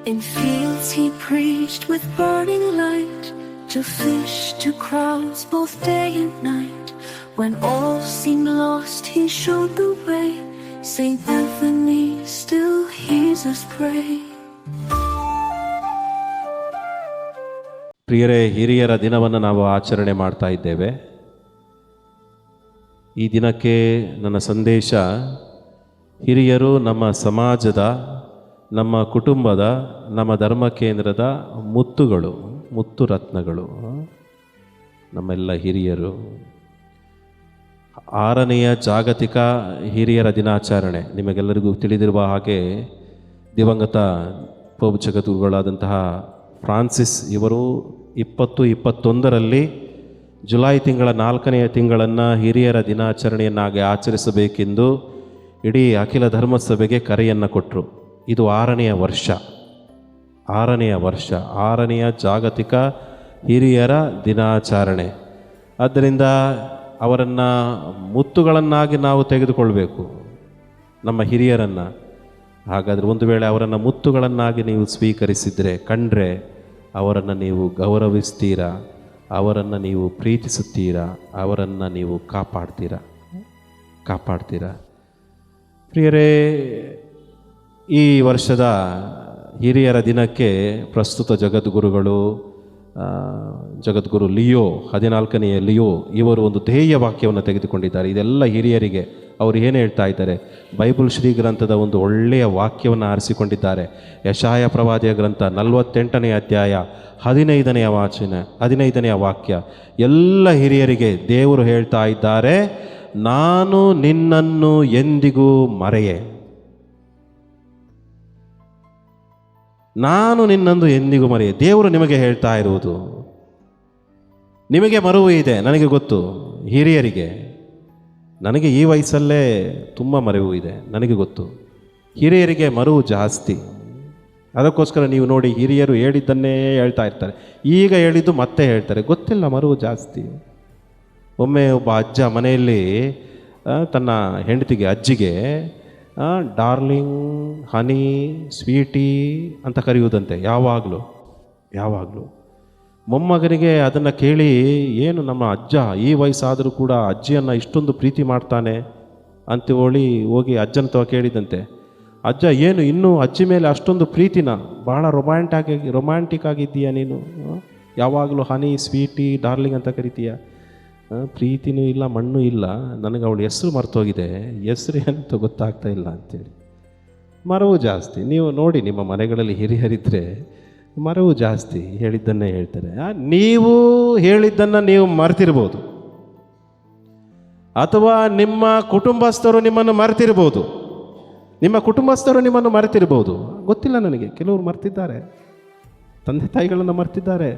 In fields he preached with burning light, to fish, to crowds both day and night. When all seemed lost he showed the way, Saint Anthony still hears us pray. ಪ್ರಿಯರೇ, ಹಿರಿಯರ ದಿನವನ್ನು ನಾವು ಆಚರಣೆ ಮಾಡ್ತಾ ಇದ್ದೇವೆ. ಈ ದಿನಕ್ಕೆ ನನ್ನ ಸಂದೇಶ, ಹಿರಿಯರು ನಮ್ಮ ಸಮಾಜದ, ನಮ್ಮ ಕುಟುಂಬದ, ನಮ್ಮ ಧರ್ಮ ಕೇಂದ್ರದ ಮುತ್ತುಗಳು, ಮುತ್ತು ರತ್ನಗಳು. ನಮ್ಮೆಲ್ಲ ಹಿರಿಯರು. 6ನೆಯ ಜಾಗತಿಕ ಹಿರಿಯರ ದಿನಾಚರಣೆ ನಿಮಗೆಲ್ಲರಿಗೂ ತಿಳಿದಿರುವ ಹಾಗೆ ದಿವಂಗತ ಪೋಪ್ ಜಗದ್ಗುರುಗಳಾದಂತಹ ಫ್ರಾನ್ಸಿಸ್ ಇವರು 2021ರಲ್ಲಿ ಜುಲೈ ತಿಂಗಳ 4ನೆಯ ತಿಂಗಳನ್ನು ಹಿರಿಯರ ದಿನಾಚರಣೆಯನ್ನಾಗಿ ಆಚರಿಸಬೇಕೆಂದು ಇಡೀ ಅಖಿಲ ಧರ್ಮ ಸಭೆಗೆ ಕರೆಯನ್ನು ಕೊಟ್ಟರು. ಇದು 6ನೆಯ ವರ್ಷ, 6ನೆಯ ಜಾಗತಿಕ ಹಿರಿಯರ ದಿನಾಚರಣೆ. ಆದ್ದರಿಂದ ಅವರನ್ನು ಮುತ್ತುಗಳನ್ನಾಗಿ ನಾವು ತೆಗೆದುಕೊಳ್ಬೇಕು, ನಮ್ಮ ಹಿರಿಯರನ್ನು. ಹಾಗಾದರೆ ಒಂದು ವೇಳೆ ಅವರನ್ನು ಮುತ್ತುಗಳನ್ನಾಗಿ ನೀವು ಸ್ವೀಕರಿಸಿದರೆ, ಕಂಡ್ರೆ ಅವರನ್ನು ನೀವು ಗೌರವಿಸ್ತೀರಾ, ಅವರನ್ನು ನೀವು ಪ್ರೀತಿಸುತ್ತೀರಾ, ಅವರನ್ನು ನೀವು ಕಾಪಾಡ್ತೀರಾ. ಪ್ರಿಯರೇ, ಈ ವರ್ಷದ ಹಿರಿಯರ ದಿನಕ್ಕೆ ಪ್ರಸ್ತುತ ಜಗದ್ಗುರು ಲಿಯೋ 14ನೆಯ ಲಿಯೋ ಇವರು ಒಂದು ಧ್ಯೇಯ ವಾಕ್ಯವನ್ನು ತೆಗೆದುಕೊಂಡಿದ್ದಾರೆ. ಇದೆಲ್ಲ ಹಿರಿಯರಿಗೆ. ಅವರು ಏನು ಹೇಳ್ತಾ ಇದ್ದಾರೆ? ಬೈಬಲ್ ಶ್ರೀ ಗ್ರಂಥದ ಒಂದು ಒಳ್ಳೆಯ ವಾಕ್ಯವನ್ನು ಆರಿಸಿಕೊಂಡಿದ್ದಾರೆ. ಯಶಾಯ ಪ್ರವಾದಿಯ ಗ್ರಂಥ 48ನೇ ಅಧ್ಯಾಯ 15ನೆಯ ವಾಕ್ಯ. ಎಲ್ಲ ಹಿರಿಯರಿಗೆ ದೇವರು ಹೇಳ್ತಾ ಇದ್ದಾರೆ, ನಾನು ನಿನ್ನನ್ನು ಎಂದಿಗೂ ಮರೆಯೆ. ನಾನು ನಿನ್ನನ್ನು ಎಂದಿಗೂ ಮರೆಯೆ. ದೇವರು ನಿಮಗೆ ಹೇಳ್ತಾ ಇರುವುದು. ನಿಮಗೆ ಮರುವು ಇದೆ, ನನಗೆ ಗೊತ್ತು. ಹಿರಿಯರಿಗೆ, ನನಗೆ ಈ ವಯಸ್ಸಲ್ಲೇ ತುಂಬ ಮರೆವು ಇದೆ, ನನಗೆ ಗೊತ್ತು. ಹಿರಿಯರಿಗೆ ಮರುವು ಜಾಸ್ತಿ. ಅದಕ್ಕೋಸ್ಕರ ನೀವು ನೋಡಿ, ಹಿರಿಯರು ಹೇಳಿದ್ದನ್ನೇ ಹೇಳ್ತಾ ಇರ್ತಾರೆ. ಈಗ ಹೇಳಿದ್ದು ಮತ್ತೆ ಹೇಳ್ತಾರೆ, ಗೊತ್ತಿಲ್ಲ, ಮರುವು ಜಾಸ್ತಿ. ಒಮ್ಮೆ ಒಬ್ಬ ಅಜ್ಜ ಮನೆಯಲ್ಲಿ ತನ್ನ ಹೆಂಡತಿಗೆ, ಅಜ್ಜಿಗೆ ಡಾರ್ಲಿಂಗ್, ಹನಿ, ಸ್ವೀಟಿ ಅಂತ ಕರೆಯುವುದಂತೆ ಯಾವಾಗಲೂ. ಮೊಮ್ಮಗನಿಗೆ ಅದನ್ನು ಕೇಳಿ, ಏನು ನಮ್ಮ ಅಜ್ಜ ಈ ವಯಸ್ಸಾದರೂ ಕೂಡ ಅಜ್ಜಿಯನ್ನು ಇಷ್ಟೊಂದು ಪ್ರೀತಿ ಮಾಡ್ತಾನೆ ಅಂತ ಹೋಗಿ ಅಜ್ಜನ ತವ ಕೇಳಿದಂತೆ. ಅಜ್ಜ, ಏನು ಇನ್ನೂ ಅಜ್ಜಿ ಮೇಲೆ ಅಷ್ಟೊಂದು ಪ್ರೀತಿನ? ಭಾಳ ರೊಮ್ಯಾಂಟಿಕ್ ಆಗಿದ್ದೀಯಾ ನೀನು? ಯಾವಾಗಲೂ ಹನಿ, ಸ್ವೀಟಿ, ಡಾರ್ಲಿಂಗ್ ಅಂತ ಕರಿತೀಯ. ಪ್ರೀತಿನೂ ಇಲ್ಲ, ಮಣ್ಣು ಇಲ್ಲ, ನನಗೆ ಅವಳು ಹೆಸರು ಮರ್ತೋಗಿದೆ, ಹೆಸರು ಅಂತ ಗೊತ್ತಾಗ್ತಾ ಇಲ್ಲ ಅಂತೇಳಿ. ಮರವು ಜಾಸ್ತಿ. ನೀವು ನೋಡಿ, ನಿಮ್ಮ ಮನೆಗಳಲ್ಲಿ ಹಿರಿಯರಿದ್ದರೆ ಮರವು ಜಾಸ್ತಿ, ಹೇಳಿದ್ದನ್ನೇ ಹೇಳ್ತಾರೆ. ನೀವು ಹೇಳಿದ್ದನ್ನು ನೀವು ಮರ್ತಿರ್ಬೋದು, ಅಥವಾ ನಿಮ್ಮ ಕುಟುಂಬಸ್ಥರು ನಿಮ್ಮನ್ನು ಮರೆತಿರ್ಬೋದು. ಗೊತ್ತಿಲ್ಲ ನನಗೆ. ಕೆಲವರು ಮರ್ತಿದ್ದಾರೆ, ತಂದೆ ತಾಯಿಗಳನ್ನು ಮರ್ತಿದ್ದಾರೆ.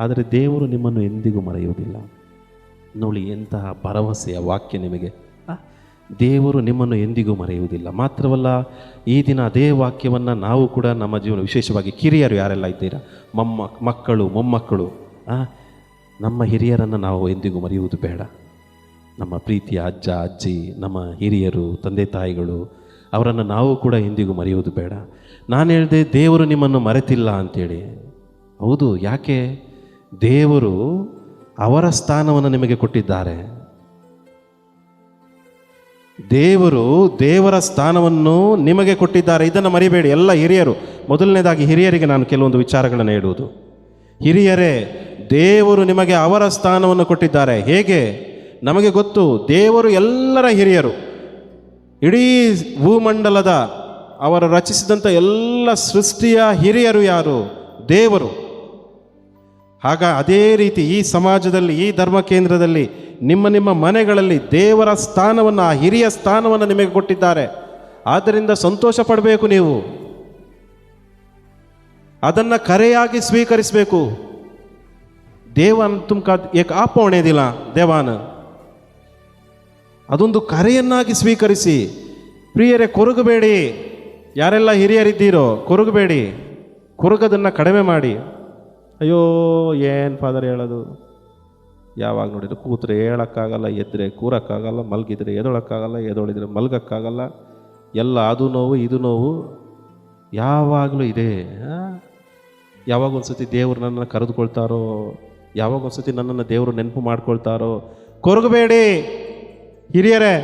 ಆದರೆ ದೇವರು ನಿಮ್ಮನ್ನು ಎಂದಿಗೂ ಮರೆಯುವುದಿಲ್ಲ. ನೋಡಿ, ಎಂತಹ ಭರವಸೆಯ ವಾಕ್ಯ ನಿಮಗೆ. ದೇವರು ನಿಮ್ಮನ್ನು ಎಂದಿಗೂ ಮರೆಯುವುದಿಲ್ಲ. ಮಾತ್ರವಲ್ಲ, ಈ ದಿನ ಅದೇ ವಾಕ್ಯವನ್ನು ನಾವು ಕೂಡ ನಮ್ಮ ಜೀವನ, ವಿಶೇಷವಾಗಿ ಕಿರಿಯರು ಯಾರೆಲ್ಲ ಇದ್ದೀರಾ, ಮಕ್ಕಳು, ಮೊಮ್ಮಕ್ಕಳು, ನಮ್ಮ ಹಿರಿಯರನ್ನು ನಾವು ಎಂದಿಗೂ ಮರೆಯುವುದು ಬೇಡ. ನಮ್ಮ ಪ್ರೀತಿಯ ಅಜ್ಜ, ಅಜ್ಜಿ, ನಮ್ಮ ಹಿರಿಯರು, ತಂದೆ ತಾಯಿಗಳು, ಅವರನ್ನು ನಾವು ಕೂಡ ಎಂದಿಗೂ ಮರೆಯುವುದು ಬೇಡ. ನಾನು ಹೇಳಿದೆ, ದೇವರು ನಿಮ್ಮನ್ನು ಮರೆತಿಲ್ಲ ಅಂತೇಳಿ. ಹೌದು. ಯಾಕೆ? ದೇವರು ಅವರ ಸ್ಥಾನವನ್ನು ನಿಮಗೆ ಕೊಟ್ಟಿದ್ದಾರೆ. ದೇವರ ಸ್ಥಾನವನ್ನು ನಿಮಗೆ ಕೊಟ್ಟಿದ್ದಾರೆ. ಇದನ್ನು ಮರಿಬೇಡಿ ಎಲ್ಲ ಹಿರಿಯರು. ಮೊದಲನೇದಾಗಿ ಹಿರಿಯರಿಗೆ ನಾನು ಕೆಲವೊಂದು ವಿಚಾರಗಳನ್ನು ಹೇಳುವುದು. ಹಿರಿಯರೇ, ದೇವರು ನಿಮಗೆ ಅವರ ಸ್ಥಾನವನ್ನು ಕೊಟ್ಟಿದ್ದಾರೆ. ಹೇಗೆ? ನಮಗೆ ಗೊತ್ತು, ದೇವರು ಎಲ್ಲರ ಹಿರಿಯರು. ಇಡೀ ಭೂಮಂಡಲದ, ಅವರು ರಚಿಸಿದಂಥ ಎಲ್ಲ ಸೃಷ್ಟಿಯ ಹಿರಿಯರು ಯಾರು? ದೇವರು. ಅದೇ ರೀತಿ ಈ ಸಮಾಜದಲ್ಲಿ, ಈ ಧರ್ಮ ಕೇಂದ್ರದಲ್ಲಿ, ನಿಮ್ಮ ಮನೆಗಳಲ್ಲಿ ದೇವರ ಸ್ಥಾನವನ್ನು, ಆ ಹಿರಿಯ ಸ್ಥಾನವನ್ನು ನಿಮಗೆ ಕೊಟ್ಟಿದ್ದಾರೆ. ಆದ್ದರಿಂದ ಸಂತೋಷ ಪಡಬೇಕು. ನೀವು ಅದನ್ನು ಕರೆಯಾಗಿ ಸ್ವೀಕರಿಸಬೇಕು. ದೇವನ್ ತುಮ್ಕ ಏಕ ಆಪೋಣೆ ದಿಲ ದೇವಾನ, ಅದೊಂದು ಕರೆಯನ್ನಾಗಿ ಸ್ವೀಕರಿಸಿ. ಪ್ರಿಯರೇ, ಕೊರಗಬೇಡಿ. ಯಾರೆಲ್ಲ ಹಿರಿಯರಿದ್ದೀರೋ ಕೊರಗಬೇಡಿ. ಕೊರಗದನ್ನು ಕಡಿಮೆ ಮಾಡಿ. ಅಯ್ಯೋ, ಏನು ಫಾದರ್ ಹೇಳೋದು, ಯಾವಾಗ ನೋಡಿದ್ರು ಕೂತ್ರೆ ಹೇಳೋಕ್ಕಾಗಲ್ಲ, ಎದ್ದರೆ ಕೂರೋಕ್ಕಾಗಲ್ಲ, ಮಲಗಿದ್ರೆ ಎದೊಳಕ್ಕಾಗಲ್ಲ, ಎದೊಳಿದ್ರೆ ಮಲಗೋಕ್ಕಾಗಲ್ಲ, ಎಲ್ಲ ಅದು ನೋವು ಇದು ನೋವು. ಯಾವಾಗಲೂ ಇದೆ. ಯಾವಾಗ ಒಂದ್ಸತಿ ದೇವರು ನನ್ನನ್ನು ಕರೆದುಕೊಳ್ತಾರೋ, ಯಾವಾಗ ಒಂದ್ಸತಿ ನನ್ನನ್ನು ದೇವರು ನೆನಪು ಮಾಡ್ಕೊಳ್ತಾರೋ. ಕೊರಗಬೇಡಿ ಹಿರಿಯರೇ,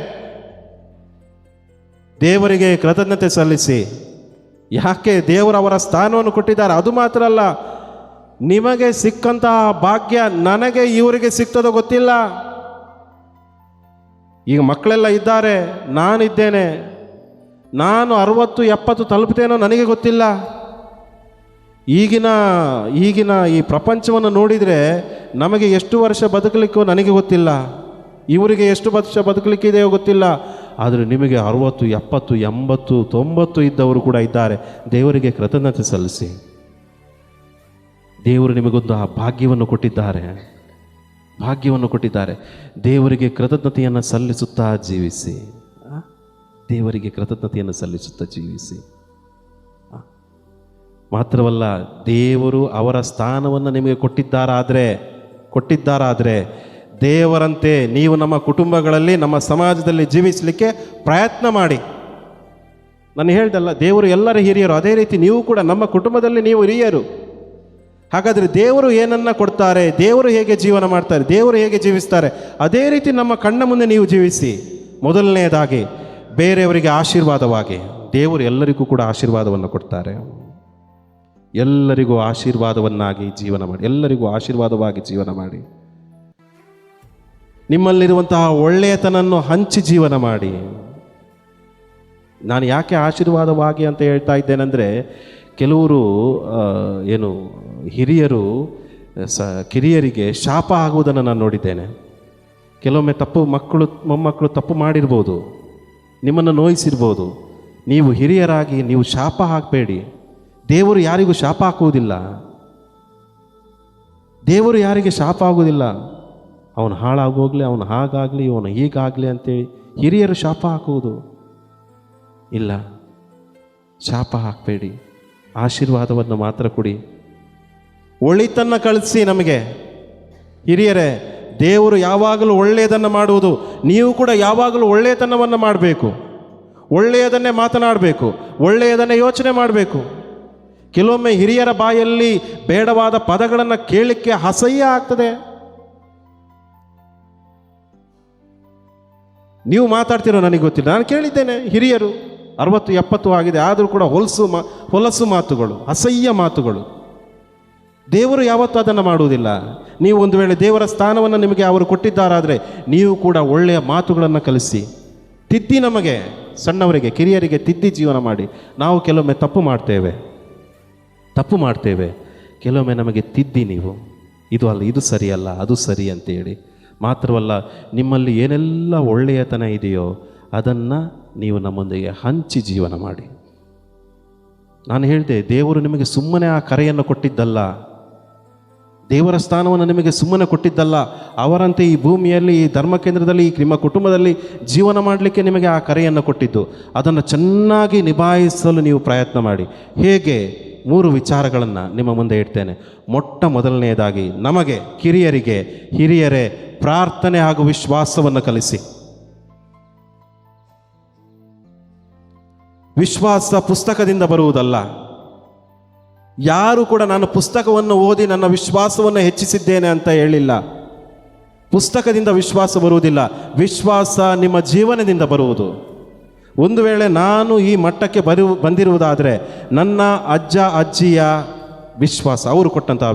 ದೇವರಿಗೆ ಕೃತಜ್ಞತೆ ಸಲ್ಲಿಸಿ. ಯಾಕೆ ದೇವರು ಅವರ ಸ್ಥಾನವನ್ನು ಕೊಟ್ಟಿದ್ದಾರೆ. ಅದು ಮಾತ್ರ ಅಲ್ಲ, ನಿಮಗೆ ಸಿಕ್ಕಂತಹ ಭಾಗ್ಯ ನನಗೆ ಇವರಿಗೆ ಸಿಗ್ತದೋ ಗೊತ್ತಿಲ್ಲ. ಈಗ ಮಕ್ಕಳೆಲ್ಲ ಇದ್ದಾರೆ, ನಾನಿದ್ದೇನೆ. ನಾನು 60-70 ತಲುಪ್ತೇನೋ ನನಗೆ ಗೊತ್ತಿಲ್ಲ. ಈಗಿನ ಈ ಪ್ರಪಂಚವನ್ನು ನೋಡಿದರೆ ನಮಗೆ ಎಷ್ಟು ವರ್ಷ ಬದುಕಲಿಕ್ಕೋ ನನಗೆ ಗೊತ್ತಿಲ್ಲ, ಇವರಿಗೆ ಎಷ್ಟು ವರ್ಷ ಬದುಕಲಿಕ್ಕಿದೆಯೋ ಗೊತ್ತಿಲ್ಲ. ಆದರೆ ನಿಮಗೆ 60, 70, 80, 90 ಇದ್ದವರು ಕೂಡ ಇದ್ದಾರೆ. ದೇವರಿಗೆ ಕೃತಜ್ಞತೆ ಸಲ್ಲಿಸಿ. ದೇವರು ನಿಮಗೊಂದು ಆ ಭಾಗ್ಯವನ್ನು ಕೊಟ್ಟಿದ್ದಾರೆ. ದೇವರಿಗೆ ಕೃತಜ್ಞತೆಯನ್ನು ಸಲ್ಲಿಸುತ್ತಾ ಜೀವಿಸಿ. ದೇವರಿಗೆ ಕೃತಜ್ಞತೆಯನ್ನು ಸಲ್ಲಿಸುತ್ತಾ ಜೀವಿಸಿ. ಮಾತ್ರವಲ್ಲ, ದೇವರು ಅವರ ಸ್ಥಾನವನ್ನು ನಿಮಗೆ ಕೊಟ್ಟಿದ್ದಾರಾದರೆ ದೇವರಂತೆ ನೀವು ನಮ್ಮ ಕುಟುಂಬಗಳಲ್ಲಿ, ನಮ್ಮ ಸಮಾಜದಲ್ಲಿ ಜೀವಿಸಲಿಕ್ಕೆ ಪ್ರಯತ್ನ ಮಾಡಿ. ನಾನು ಹೇಳ್ದಲ್ಲ, ದೇವರು ಎಲ್ಲರ ಹಿರಿಯರು. ಅದೇ ರೀತಿ ನೀವು ಕೂಡ ನಮ್ಮ ಕುಟುಂಬದಲ್ಲಿ ನೀವು ಹಿರಿಯರು. ಹಾಗಾದರೆ ದೇವರು ಏನನ್ನ ಕೊಡ್ತಾರೆ, ದೇವರು ಹೇಗೆ ಜೀವನ ಮಾಡ್ತಾರೆ, ದೇವರು ಹೇಗೆ ಜೀವಿಸ್ತಾರೆ, ಅದೇ ರೀತಿ ನಮ್ಮ ಕಣ್ಣ ಮುಂದೆ ನೀವು ಜೀವಿಸಿ. ಮೊದಲನೆಯದಾಗಿ ಬೇರೆಯವರಿಗೆ ಆಶೀರ್ವಾದವಾಗಿ. ದೇವರು ಎಲ್ಲರಿಗೂ ಕೂಡ ಆಶೀರ್ವಾದವನ್ನು ಕೊಡ್ತಾರೆ. ಎಲ್ಲರಿಗೂ ಆಶೀರ್ವಾದವನ್ನಾಗಿ ಜೀವನ ಮಾಡಿ, ಎಲ್ಲರಿಗೂ ಆಶೀರ್ವಾದವಾಗಿ ಜೀವನ ಮಾಡಿ. ನಿಮ್ಮಲ್ಲಿರುವಂತಹ ಒಳ್ಳೆಯತನನ್ನು ಹಂಚಿ ಜೀವನ ಮಾಡಿ. ನಾನು ಯಾಕೆ ಆಶೀರ್ವಾದವಾಗಿ ಅಂತ ಹೇಳ್ತಾ ಇದ್ದೇನೆಂದರೆ, ಕೆಲವರು ಹಿರಿಯರು ಕಿರಿಯರಿಗೆ ಶಾಪ ಆಗುವುದನ್ನು ನಾನು ನೋಡಿದ್ದೇನೆ. ಕೆಲವೊಮ್ಮೆ ಮೊಮ್ಮಕ್ಕಳು ತಪ್ಪು ಮಾಡಿರ್ಬೋದು, ನಿಮ್ಮನ್ನು ನೋಯಿಸಿರ್ಬೋದು. ನೀವು ಹಿರಿಯರಾಗಿ ನೀವು ಶಾಪ ಹಾಕಬೇಡಿ. ದೇವರು ಯಾರಿಗೂ ಶಾಪ ಹಾಕುವುದಿಲ್ಲ. ದೇವರು ಯಾರಿಗೆ ಶಾಪ ಆಗುವುದಿಲ್ಲ. ಅವನು ಹಾಳಾಗೋಗ್ಲಿ, ಅವನು ಹಾಗಾಗಲಿ, ಅವನು ಹೀಗಾಗಲಿ ಅಂತೇಳಿ ಹಿರಿಯರು ಶಾಪ ಹಾಕುವುದು ಇಲ್ಲ. ಶಾಪ ಹಾಕಬೇಡಿ, ಆಶೀರ್ವಾದವನ್ನು ಮಾತ್ರ ಕೊಡಿ. ಒಳಿತನ್ನು ಕಳಿಸಿ ನಮಗೆ. ಹಿರಿಯರೇ, ದೇವರು ಯಾವಾಗಲೂ ಒಳ್ಳೆಯದನ್ನು ಮಾಡುವುದು. ನೀವು ಕೂಡ ಯಾವಾಗಲೂ ಒಳ್ಳೆಯತನವನ್ನು ಮಾಡಬೇಕು, ಒಳ್ಳೆಯದನ್ನೇ ಮಾತನಾಡಬೇಕು, ಒಳ್ಳೆಯದನ್ನೇ ಯೋಚನೆ ಮಾಡಬೇಕು. ಕೆಲವೊಮ್ಮೆ ಹಿರಿಯರ ಬಾಯಲ್ಲಿ ಬೇಡವಾದ ಪದಗಳನ್ನು ಕೇಳಲಿಕ್ಕೆ ಅಸಹ್ಯ ಆಗ್ತದೆ. ನೀವು ಮಾತಾಡ್ತಿರೋ ನನಗೆ ಗೊತ್ತಿಲ್ಲ. ನಾನು ಕೇಳಿದ್ದೇನೆ, ಹಿರಿಯರು 60-70 ಆಗಿದೆ, ಆದರೂ ಕೂಡ ಹೊಲಸು ಮಾತುಗಳು, ಅಸಹ್ಯ ಮಾತುಗಳು. ದೇವರು ಯಾವತ್ತೂ ಅದನ್ನು ಮಾಡುವುದಿಲ್ಲ. ನೀವು ಒಂದು ವೇಳೆ ದೇವರ ಸ್ಥಾನವನ್ನು ನಿಮಗೆ ಅವರು ಕೊಟ್ಟಿದ್ದಾರಾದರೆ ನೀವು ಕೂಡ ಒಳ್ಳೆಯ ಮಾತುಗಳನ್ನು ಕಲಿಸಿ ತಿದ್ದಿ, ನಮಗೆ ಸಣ್ಣವರಿಗೆ ಕಿರಿಯರಿಗೆ ತಿದ್ದಿ ಜೀವನ ಮಾಡಿ. ನಾವು ಕೆಲವೊಮ್ಮೆ ತಪ್ಪು ಮಾಡ್ತೇವೆ. ಕೆಲವೊಮ್ಮೆ ನಮಗೆ ತಿದ್ದಿ, ನೀವು ಇದು ಅಲ್ಲ, ಇದು ಸರಿಯಲ್ಲ, ಅದು ಸರಿ ಅಂತೇಳಿ. ಮಾತ್ರವಲ್ಲ, ನಿಮ್ಮಲ್ಲಿ ಏನೆಲ್ಲ ಒಳ್ಳೆಯತನ ಇದೆಯೋ ಅದನ್ನು ನೀವು ನಮ್ಮೊಂದಿಗೆ ಹಂಚಿ ಜೀವನ ಮಾಡಿ. ನಾನು ಹೇಳಿದೆ, ದೇವರು ನಿಮಗೆ ಸುಮ್ಮನೆ ಆ ಕರೆಯನ್ನು ಕೊಟ್ಟಿದ್ದಲ್ಲ, ದೇವರ ಸ್ಥಾನವನ್ನು ನಿಮಗೆ ಸುಮ್ಮನೆ ಕೊಟ್ಟಿದ್ದಲ್ಲ. ಅವರಂತೆ ಈ ಭೂಮಿಯಲ್ಲಿ, ಈ ಧರ್ಮ ಕೇಂದ್ರದಲ್ಲಿ, ನಿಮ್ಮ ಕುಟುಂಬದಲ್ಲಿ ಜೀವನ ಮಾಡಲಿಕ್ಕೆ ನಿಮಗೆ ಆ ಕರೆಯನ್ನು ಕೊಟ್ಟಿದ್ದು. ಅದನ್ನು ಚೆನ್ನಾಗಿ ನಿಭಾಯಿಸಲು ನೀವು ಪ್ರಯತ್ನ ಮಾಡಿ. ಹೇಗೆ? 3 ವಿಚಾರಗಳನ್ನು ನಿಮ್ಮ ಮುಂದೆ ಇಡ್ತೇನೆ. ಮೊದಲನೆಯದಾಗಿ, ನಮಗೆ ಕಿರಿಯರಿಗೆ, ಹಿರಿಯರೇ, ಪ್ರಾರ್ಥನೆ ಹಾಗೂ ವಿಶ್ವಾಸವನ್ನು ಕಲಿಸಿ. ವಿಶ್ವಾಸ ಪುಸ್ತಕದಿಂದ ಬರುವುದಲ್ಲ. ಯಾರು ಕೂಡ ನಾನು ಪುಸ್ತಕವನ್ನು ಓದಿ ನನ್ನ ವಿಶ್ವಾಸವನ್ನು ಹೆಚ್ಚಿಸಿದ್ದೇನೆ ಅಂತ ಹೇಳಿಲ್ಲ. ಪುಸ್ತಕದಿಂದ ವಿಶ್ವಾಸ ಬರುವುದಿಲ್ಲ. ವಿಶ್ವಾಸ ನಿಮ್ಮ ಜೀವನದಿಂದ ಬರುವುದು. ಒಂದು ವೇಳೆ ನಾನು ಈ ಮಟ್ಟಕ್ಕೆ ಬಂದಿರುವುದಾದರೆ ನನ್ನ ಅಜ್ಜ ಅಜ್ಜಿಯ ವಿಶ್ವಾಸ, ಅವರು ಕೊಟ್ಟಂತಹ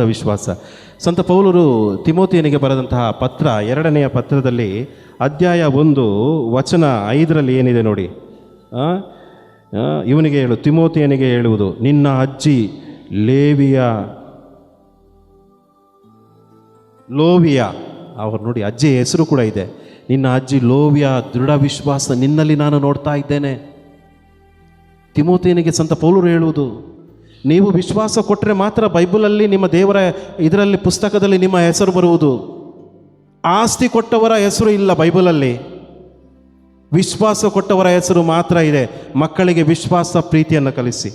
ವಿಶ್ವಾಸ. ಸಂತ ಪೌಲರು ತಿಮೋತಿಯನಿಗೆ ಬರೆದಂತಹ ಪತ್ರ, 2ನೆಯ ಪತ್ರದಲ್ಲಿ ಅಧ್ಯಾಯ 1 ವಚನ 5ರಲ್ಲಿ ಏನಿದೆ ನೋಡಿ. ಇವನಿಗೆ ತಿಮೋತಿಯನಿಗೆ ಹೇಳುವುದು, ನಿನ್ನ ಅಜ್ಜಿ ಲೋವಿಯ, ಅವರು ನೋಡಿ ಅಜ್ಜಿಯ ಹೆಸರು ಕೂಡ ಇದೆ. ನಿನ್ನ ಅಜ್ಜಿ ಲೋವಿಯ ದೃಢ ವಿಶ್ವಾಸ ನಿನ್ನಲ್ಲಿ ನಾನು ನೋಡ್ತಾ ಇದ್ದೇನೆ. ತಿಮೋತಿಯನಿಗೆ ಸಂತ ಪೌಲರು ಹೇಳುವುದು, ನೀವು ವಿಶ್ವಾಸ ಕೊಟ್ಟರೆ ಮಾತ್ರ ಬೈಬಲಲ್ಲಿ, ನಿಮ್ಮ ದೇವರ ಇದರಲ್ಲಿ ಪುಸ್ತಕದಲ್ಲಿ ನಿಮ್ಮ ಹೆಸರು ಬರುವುದು. ಆಸ್ತಿ ಕೊಟ್ಟವರ ಹೆಸರು ಇಲ್ಲ ಬೈಬಲಲ್ಲಿ, ವಿಶ್ವಾಸ ಕೊಟ್ಟವರ ಹೆಸರು ಮಾತ್ರ ಇದೆ. ಮಕ್ಕಳಿಗೆ ವಿಶ್ವಾಸ ಪ್ರೀತಿಯನ್ನು ಕಲಿಸಿ.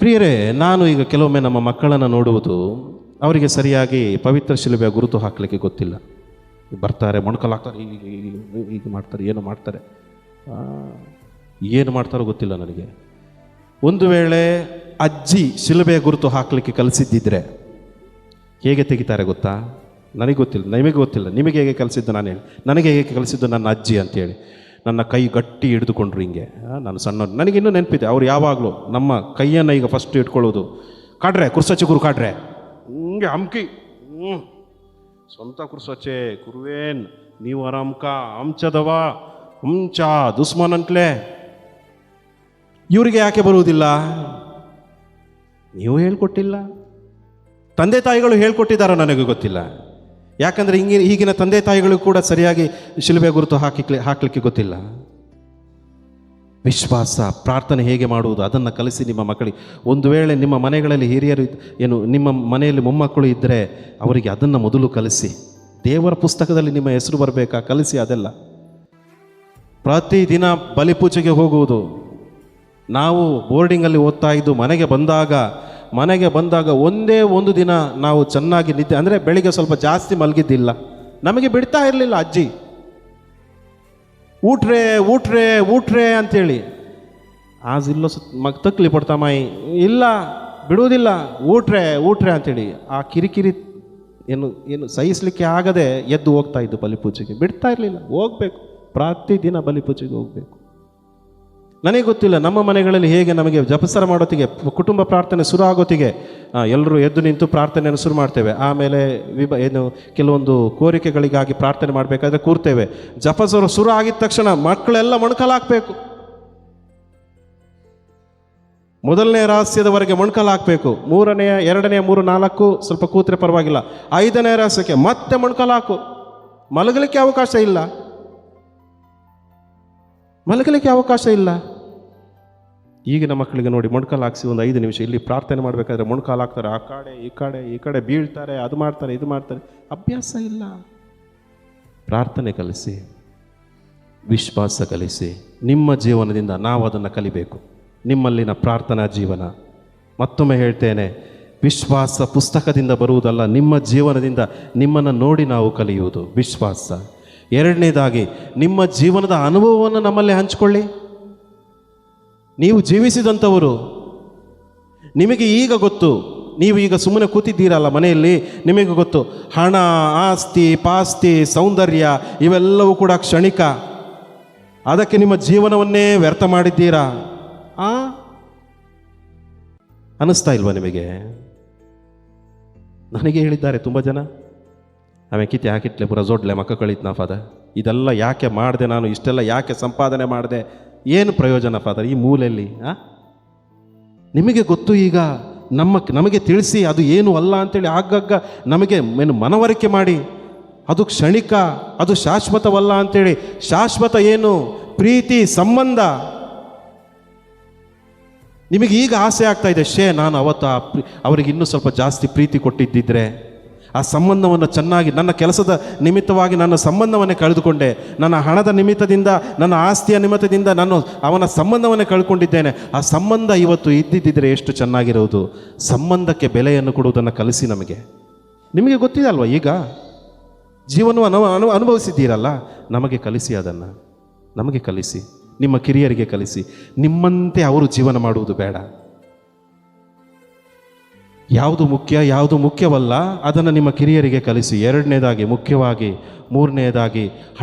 ಪ್ರಿಯರೇ, ನಾನು ಈಗ ಕೆಲವೊಮ್ಮೆ ನಮ್ಮ ಮಕ್ಕಳನ್ನು ನೋಡುವುದು, ಅವರಿಗೆ ಸರಿಯಾಗಿ ಪವಿತ್ರ ಶಿಲುಬೆಯ ಗುರುತು ಹಾಕಲಿಕ್ಕೆ ಗೊತ್ತಿಲ್ಲ. ಬರ್ತಾರೆ, ಮೊಣಕಲಾಗ್ತಾರೆ, ಹೀಗೆ ಮಾಡ್ತಾರೆ, ಏನು ಮಾಡ್ತಾರೆ, ಏನು ಮಾಡ್ತಾರೋ ಗೊತ್ತಿಲ್ಲ ನನಗೆ. ಒಂದು ವೇಳೆ ಅಜ್ಜಿ ಶಿಲುಬೆ ಗುರುತು ಹಾಕಲಿಕ್ಕೆ ಕಲಿಸಿದ್ದಿದ್ರೆ ಹೇಗೆ ತೆಗಿತಾರೆ ಗೊತ್ತಾ? ನನಗೆ ಗೊತ್ತಿಲ್ಲ, ನಿಮಗೆ ಗೊತ್ತಿಲ್ಲ. ನಿಮಗೆ ಹೇಗೆ ಕಲಿಸಿದ್ದು ನಾನು ಹೇಳಿ, ನನಗೆ ಹೇಗೆ ಕಲಿಸಿದ್ದು ನನ್ನ ಅಜ್ಜಿ ಅಂತೇಳಿ. ನನ್ನ ಕೈ ಗಟ್ಟಿ ಹಿಡಿದುಕೊಂಡ್ರು ಹಿಂಗೆ. ನಾನು ಸಣ್ಣ, ನನಗಿನ್ನೂ ನೆನಪಿದೆ. ಅವ್ರು ಯಾವಾಗಲೂ ನಮ್ಮ ಕೈಯನ್ನು ಈಗ ಫಸ್ಟ್ ಇಟ್ಕೊಳ್ಳೋದು, ಕಾಡ್ರೆ ಕುರ್ಸಚ್ಚೆ ಗುರು ಕಾಡ್ರೆ, ಹಿಂಗೆ ಹಮ್ಕಿ, ಸ್ವಂತ ಕುರ್ಸಚ್ಚೆ ಕುರುವೇನ್ ನೀವು ಅರಾಮ್ಕ ಅಂಚದವ ಅಂಚ ದುಸ್ಮಾನ್ ಅಂಟ್ಲೆ. ಇವರಿಗೆ ಯಾಕೆ ಬರುವುದಿಲ್ಲ? ನೀವು ಹೇಳ್ಕೊಟ್ಟಿಲ್ಲ, ತಂದೆ ತಾಯಿಗಳು ಹೇಳ್ಕೊಟ್ಟಿದ್ದಾರೋ ನನಗೆ ಗೊತ್ತಿಲ್ಲ. ಯಾಕಂದರೆ ಈಗಿನ ತಂದೆ ತಾಯಿಗಳು ಕೂಡ ಸರಿಯಾಗಿ ಶಿಲುಬೆ ಗುರುತು ಹಾಕಲಿಕ್ಕೆ ಗೊತ್ತಿಲ್ಲ. ವಿಶ್ವಾಸ, ಪ್ರಾರ್ಥನೆ ಹೇಗೆ ಮಾಡುವುದು ಅದನ್ನು ಕಲಿಸಿ ನಿಮ್ಮ ಮಕ್ಕಳಿಗೆ. ಒಂದು ವೇಳೆ ನಿಮ್ಮ ಮನೆಗಳಲ್ಲಿ ಹಿರಿಯರು ನಿಮ್ಮ ಮನೆಯಲ್ಲಿ ಮೊಮ್ಮಕ್ಕಳು ಇದ್ದರೆ ಅವರಿಗೆ ಅದನ್ನು ಮೊದಲು ಕಲಿಸಿ. ದೇವರ ಪುಸ್ತಕದಲ್ಲಿ ನಿಮ್ಮ ಹೆಸರು ಬರಬೇಕಾ, ಕಲಿಸಿ. ಅದೆಲ್ಲ ಪ್ರತಿದಿನ ಬಲಿಪೂಜೆಗೆ ಹೋಗುವುದು. ನಾವು ಬೋರ್ಡಿಂಗಲ್ಲಿ ಓದ್ತಾ ಇದ್ದು ಮನೆಗೆ ಬಂದಾಗ ಒಂದೇ ಒಂದು ದಿನ ನಾವು ಚೆನ್ನಾಗಿ ನಿದ್ದೆ, ಅಂದರೆ ಬೆಳಿಗ್ಗೆ ಸ್ವಲ್ಪ ಜಾಸ್ತಿ ಮಲಗಿದ್ದಿಲ್ಲ, ನಮಗೆ ಬಿಡ್ತಾ ಇರಲಿಲ್ಲ ಅಜ್ಜಿ. ಊಟ್ರೆ ಊಟ್ರೆ ಊಟ್ರೆ ಅಂತೇಳಿ. ಆಜ್ ಇಲ್ಲೋ ಮಗ್ ತಕ್ಲಿ ಪಡ್ತಾ ಮಾಯಿ, ಇಲ್ಲ ಬಿಡುವುದಿಲ್ಲ, ಊಟ್ರೆ ಅಂತೇಳಿ. ಆ ಕಿರಿಕಿರಿ ಏನು ಸಹಿಸಲಿಕ್ಕೆ ಆಗದೆ ಎದ್ದು ಹೋಗ್ತಾ ಇದ್ದು ಬಲಿಪೂಜೆಗೆ. ಬಿಡ್ತಾ ಇರಲಿಲ್ಲ, ಹೋಗ್ಬೇಕು, ಪ್ರತಿದಿನ ಬಲಿಪೂಜೆಗೆ ಹೋಗಬೇಕು. ನನಗೆ ಗೊತ್ತಿಲ್ಲ ನಮ್ಮ ಮನೆಗಳಲ್ಲಿ ಹೇಗೆ. ನಮಗೆ ಜಪಸರ ಮಾಡೋತ್ತಿಗೆ, ಕುಟುಂಬ ಪ್ರಾರ್ಥನೆ ಶುರು ಆಗೋತ್ತಿಗೆ ಎಲ್ಲರೂ ಎದ್ದು ನಿಂತು ಪ್ರಾರ್ಥನೆಯನ್ನು ಶುರು ಮಾಡ್ತೇವೆ. ಆಮೇಲೆ ಕೆಲವೊಂದು ಕೋರಿಕೆಗಳಿಗಾಗಿ ಪ್ರಾರ್ಥನೆ ಮಾಡಬೇಕಾದ್ರೆ ಕೂರ್ತೇವೆ. ಜಪಸರ ಶುರು ಆಗಿದ ತಕ್ಷಣ ಮಕ್ಕಳೆಲ್ಲ ಮೊಣಕಾಲಾಗಬೇಕು. ಮೊದಲನೇ ರಹಸ್ಯದವರೆಗೆ ಮೊಣಕಾಲಾಗಬೇಕು. ಮೂರನೆಯ, ಎರಡನೆಯ, 3, 4 ಸ್ವಲ್ಪ ಕೂತ್ರೆ ಪರವಾಗಿಲ್ಲ. 5ನೇ ರಹಸ್ಯಕ್ಕೆ ಮತ್ತೆ ಮೊಣಕಾಲಾಕು. ಮಲಗಲಿಕ್ಕೆ ಅವಕಾಶ ಇಲ್ಲ. ಈಗಿನ ಮಕ್ಕಳಿಗೆ ನೋಡಿ, ಮೊಣಕಾಲು ಹಾಕಿಸಿ ಒಂದು 5 ನಿಮಿಷ ಇಲ್ಲಿ ಪ್ರಾರ್ಥನೆ ಮಾಡಬೇಕಾದ್ರೆ ಮೊಣಕಾಲು ಹಾಕ್ತಾರೆ. ಈ ಕಡೆ ಬೀಳ್ತಾರೆ, ಅದು ಮಾಡ್ತಾರೆ, ಇದು ಮಾಡ್ತಾರೆ. ಅಭ್ಯಾಸ ಇಲ್ಲ. ಪ್ರಾರ್ಥನೆ ಕಲಿಸಿ, ವಿಶ್ವಾಸ ಕಲಿಸಿ. ನಿಮ್ಮ ಜೀವನದಿಂದ ನಾವು ಅದನ್ನು ಕಲಿಬೇಕು. ನಿಮ್ಮಲ್ಲಿನ ಪ್ರಾರ್ಥನಾ ಜೀವನ, ಮತ್ತೊಮ್ಮೆ ಹೇಳ್ತೇನೆ, ವಿಶ್ವಾಸ ಪುಸ್ತಕದಿಂದ ಬರುವುದಲ್ಲ, ನಿಮ್ಮ ಜೀವನದಿಂದ ನಿಮ್ಮನ್ನು ನೋಡಿ ನಾವು ಕಲಿಯುವುದು ವಿಶ್ವಾಸ. ಎರಡನೇದಾಗಿ, ನಿಮ್ಮ ಜೀವನದ ಅನುಭವವನ್ನು ನಮ್ಮಲ್ಲಿ ಹಂಚಿಕೊಳ್ಳಿ. ನೀವು ಜೀವಿಸಿದಂಥವರು, ನಿಮಗೆ ಈಗ ಗೊತ್ತು. ನೀವು ಈಗ ಸುಮ್ಮನೆ ಕೂತಿದ್ದೀರಲ್ಲ ಮನೆಯಲ್ಲಿ, ನಿಮಗೆ ಗೊತ್ತು ಹಣ, ಆಸ್ತಿ, ಪಾಸ್ತಿ, ಸೌಂದರ್ಯ ಇವೆಲ್ಲವೂ ಕೂಡ ಕ್ಷಣಿಕ. ಅದಕ್ಕೆ ನಿಮ್ಮ ಜೀವನವನ್ನೇ ವ್ಯರ್ಥ ಮಾಡಿದ್ದೀರಾ ಅನ್ನಿಸ್ತಾ ಇಲ್ವಾ ನಿಮಗೆ? ನನಗೆ ಹೇಳಿದ್ದಾರೆ ತುಂಬ ಜನ, ಆಮೇಲೆ ಕಿತ್ತೆ ಹಾಕಿಟ್ಲೆ ಪುರ ಜೋಡ್ಲೆ ಮಕ್ಕ ಕಳೀತ್ನಾ ಫಾದರ್, ಇದೆಲ್ಲ ಯಾಕೆ ಮಾಡಿದೆ ನಾನು, ಇಷ್ಟೆಲ್ಲ ಯಾಕೆ ಸಂಪಾದನೆ ಮಾಡಿದೆ, ಏನು ಪ್ರಯೋಜನ ಫಾದರ್ ಈ ಮೂಲೆಯಲ್ಲಿ? ನಿಮಗೆ ಗೊತ್ತು, ಈಗ ನಮಗೆ ತಿಳಿಸಿ ಅದು ಏನು ಅಲ್ಲ ಅಂತೇಳಿ ಆಗಾಗ ನಮಗೆ ಮನವರಿಕೆ ಮಾಡಿ, ಅದು ಕ್ಷಣಿಕ, ಅದು ಶಾಶ್ವತವಲ್ಲ ಅಂತೇಳಿ. ಶಾಶ್ವತ ಏನು? ಪ್ರೀತಿ, ಸಂಬಂಧ. ನಿಮಗೆ ಈಗ ಆಸೆ ಆಗ್ತಾ ಇದೆ, ನಾನು ಅವತ್ತು ಅವರಿಗೆ ಇನ್ನೂ ಸ್ವಲ್ಪ ಜಾಸ್ತಿ ಪ್ರೀತಿ ಕೊಟ್ಟಿದ್ದಿದ್ರೆ, ಆ ಸಂಬಂಧವನ್ನು ಚೆನ್ನಾಗಿ, ನನ್ನ ಕೆಲಸದ ನಿಮಿತ್ತವಾಗಿ ನನ್ನ ಸಂಬಂಧವನ್ನೇ ಕಳೆದುಕೊಂಡೆ, ನನ್ನ ಹಣದ ನಿಮಿತ್ತದಿಂದ, ನನ್ನ ಆಸ್ತಿಯ ನಿಮಿತ್ತದಿಂದ ನಾನು ಅವನ ಸಂಬಂಧವನ್ನೇ ಕಳ್ಕೊಂಡಿದ್ದೇನೆ. ಆ ಸಂಬಂಧ ಇವತ್ತು ಇದ್ದಿದ್ದರೆ ಎಷ್ಟು ಚೆನ್ನಾಗಿರೋದು. ಸಂಬಂಧಕ್ಕೆ ಬೆಲೆಯನ್ನು ಕೊಡುವುದನ್ನು ಕಲಿಸಿ. ನಿಮಗೆ ಗೊತ್ತಿದೆ ಅಲ್ವಾ, ಈಗ ಜೀವನವನ್ನು ಅನುಭವಿಸಿದ್ದೀರಲ್ಲ, ನಮಗೆ ಕಲಿಸಿ. ಅದನ್ನು ನಮಗೆ ಕಲಿಸಿ, ನಿಮ್ಮ ಕಿರಿಯರಿಗೆ ಕಲಿಸಿ. ನಿಮ್ಮಂತೆ ಅವರು ಜೀವನ ಮಾಡುವುದು ಬೇಡ. ಯಾವುದು ಮುಖ್ಯ, ಯಾವುದು ಮುಖ್ಯವಲ್ಲ, ಅದನ್ನು ನಿಮ್ಮ ಕಿರಿಯರಿಗೆ ಕಲಿಸಿ. ಎರಡನೇದಾಗಿ, ಮುಖ್ಯವಾಗಿ, ಮೂರನೇದಾಗಿ,